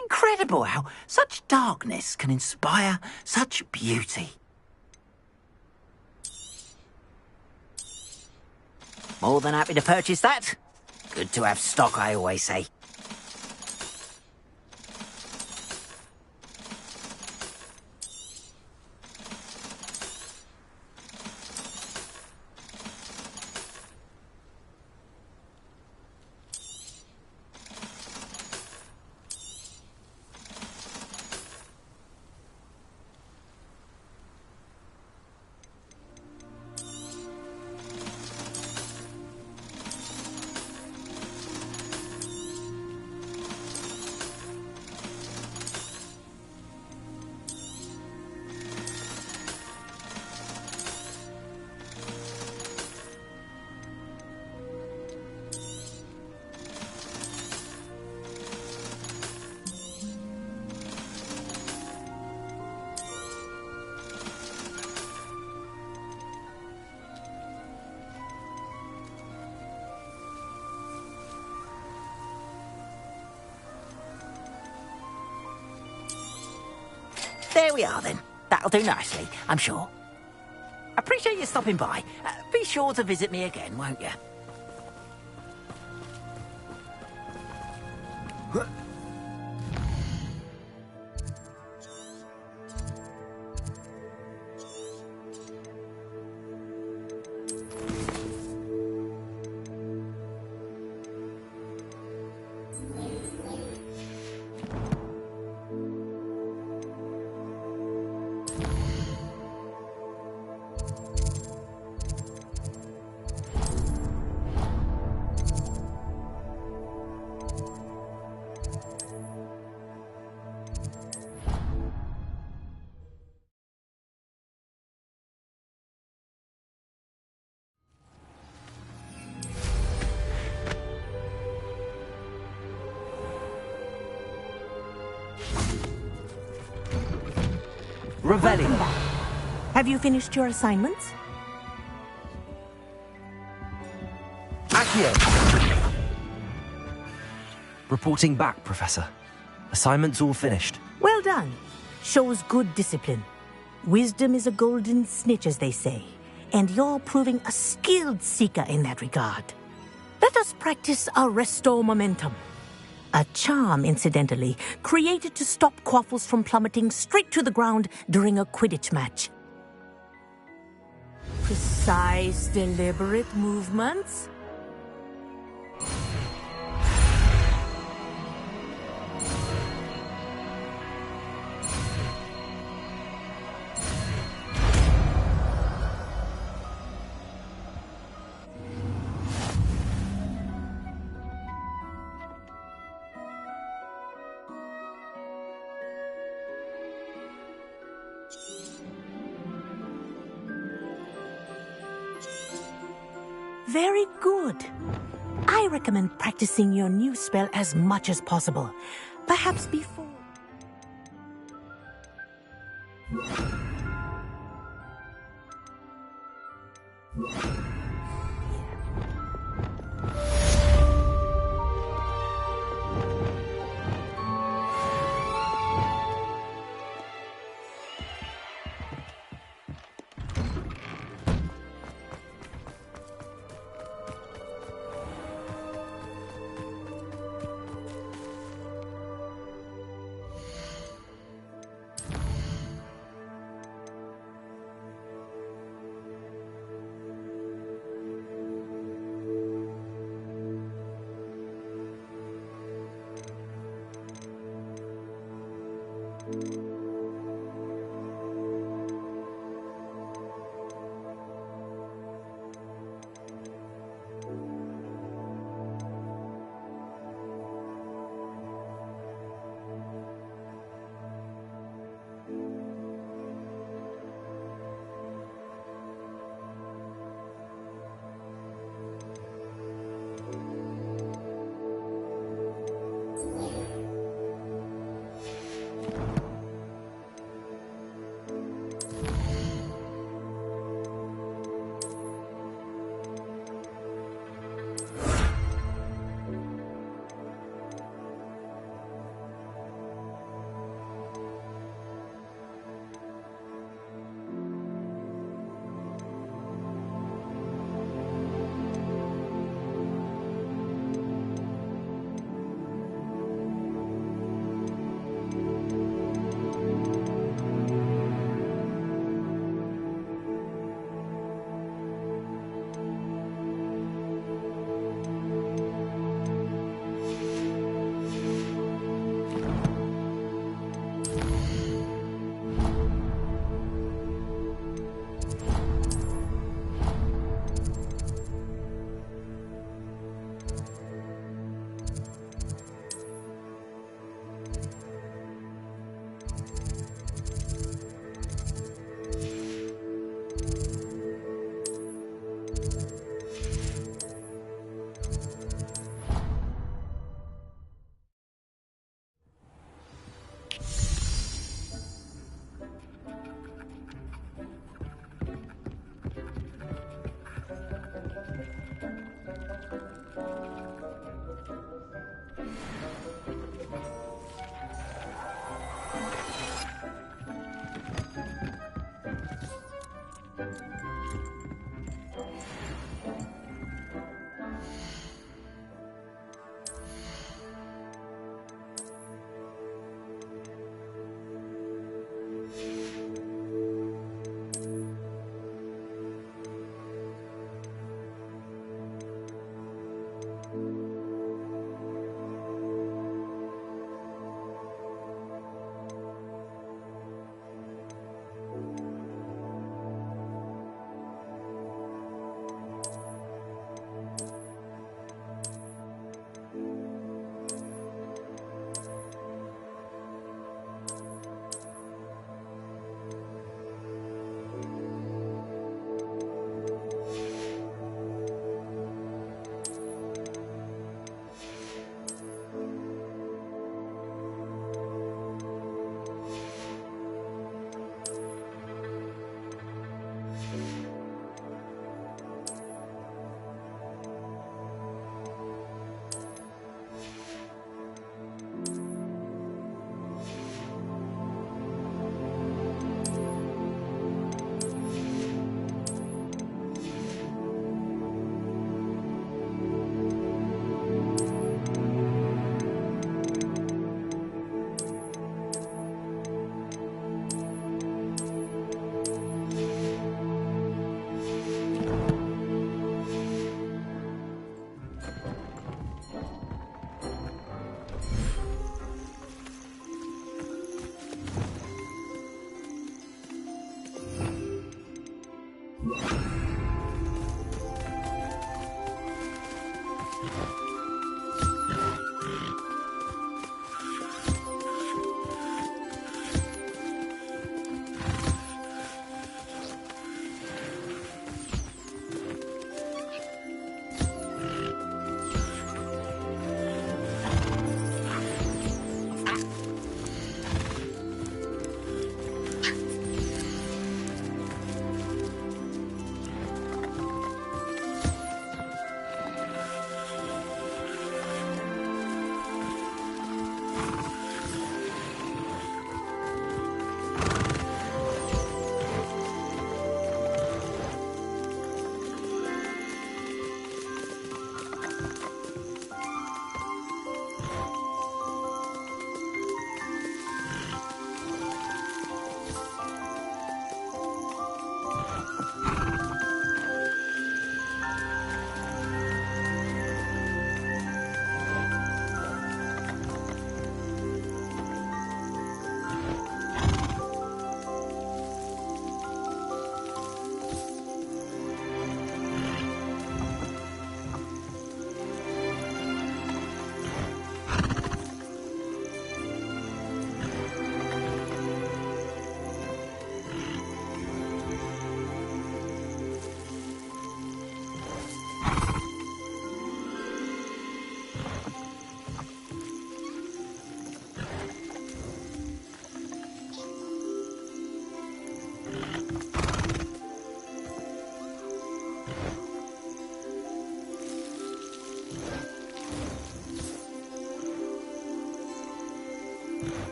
Incredible how such darkness can inspire such beauty. More than happy to purchase that. Good to have stock, I always say. There we are, then. That'll do nicely, I'm sure. Appreciate you stopping by. Be sure to visit me again, won't you? Revelio. Have you finished your assignments? Accio. Reporting back, Professor. Assignments all finished. Well done. Shows good discipline. Wisdom is a golden snitch, as they say, and you're proving a skilled seeker in that regard. Let us practice Arresto Momentum. A charm, incidentally, created to stop quaffles from plummeting straight to the ground during a Quidditch match. Precise, deliberate movements. Very good. I recommend practicing your new spell as much as possible. Perhaps before...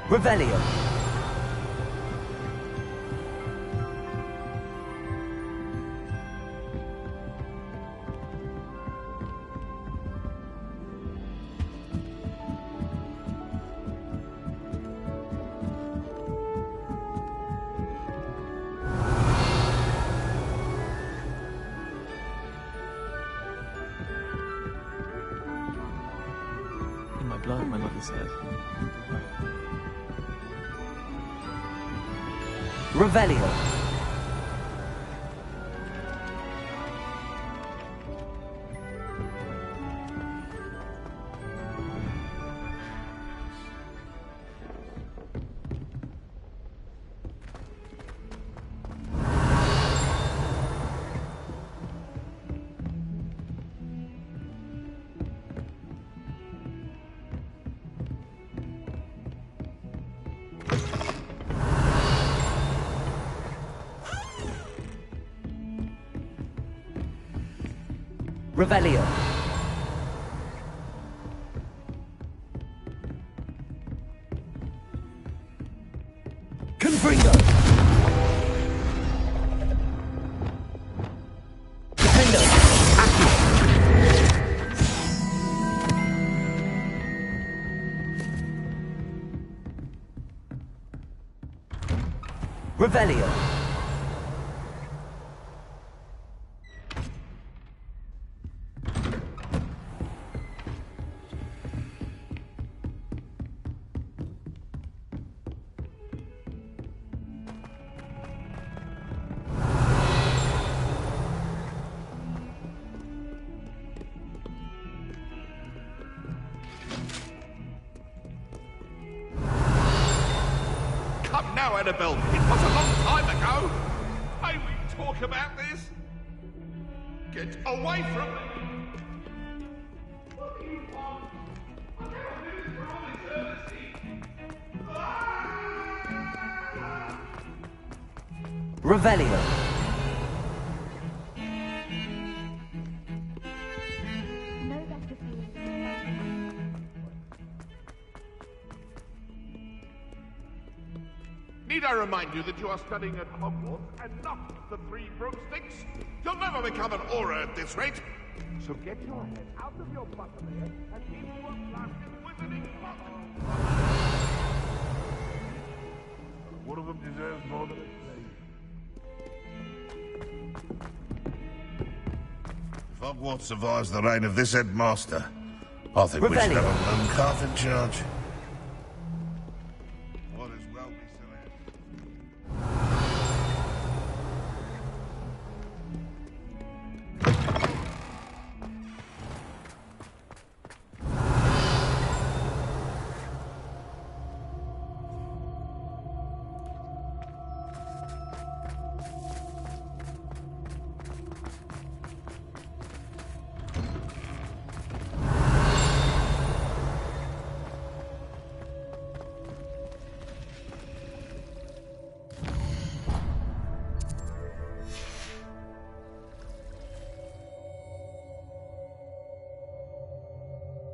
Revelio. In my blood, my mother said. Revelio. Revelio. Confringo. Defendo. Accio. Revelio. Come now, Annabelle. It was a long time ago. May we talk about this? Get away from me. What do you want? I can't do this for all eternity. Revelio. Need I remind you that you are studying at Hogwarts and not the Three Broomsticks? You'll never become an aura at this rate. So get your head out of your buttermere and into a blasted wizarding book. One of them deserves more than If Hogwarts survives the reign of this headmaster, I think we should have a moon calf in charge.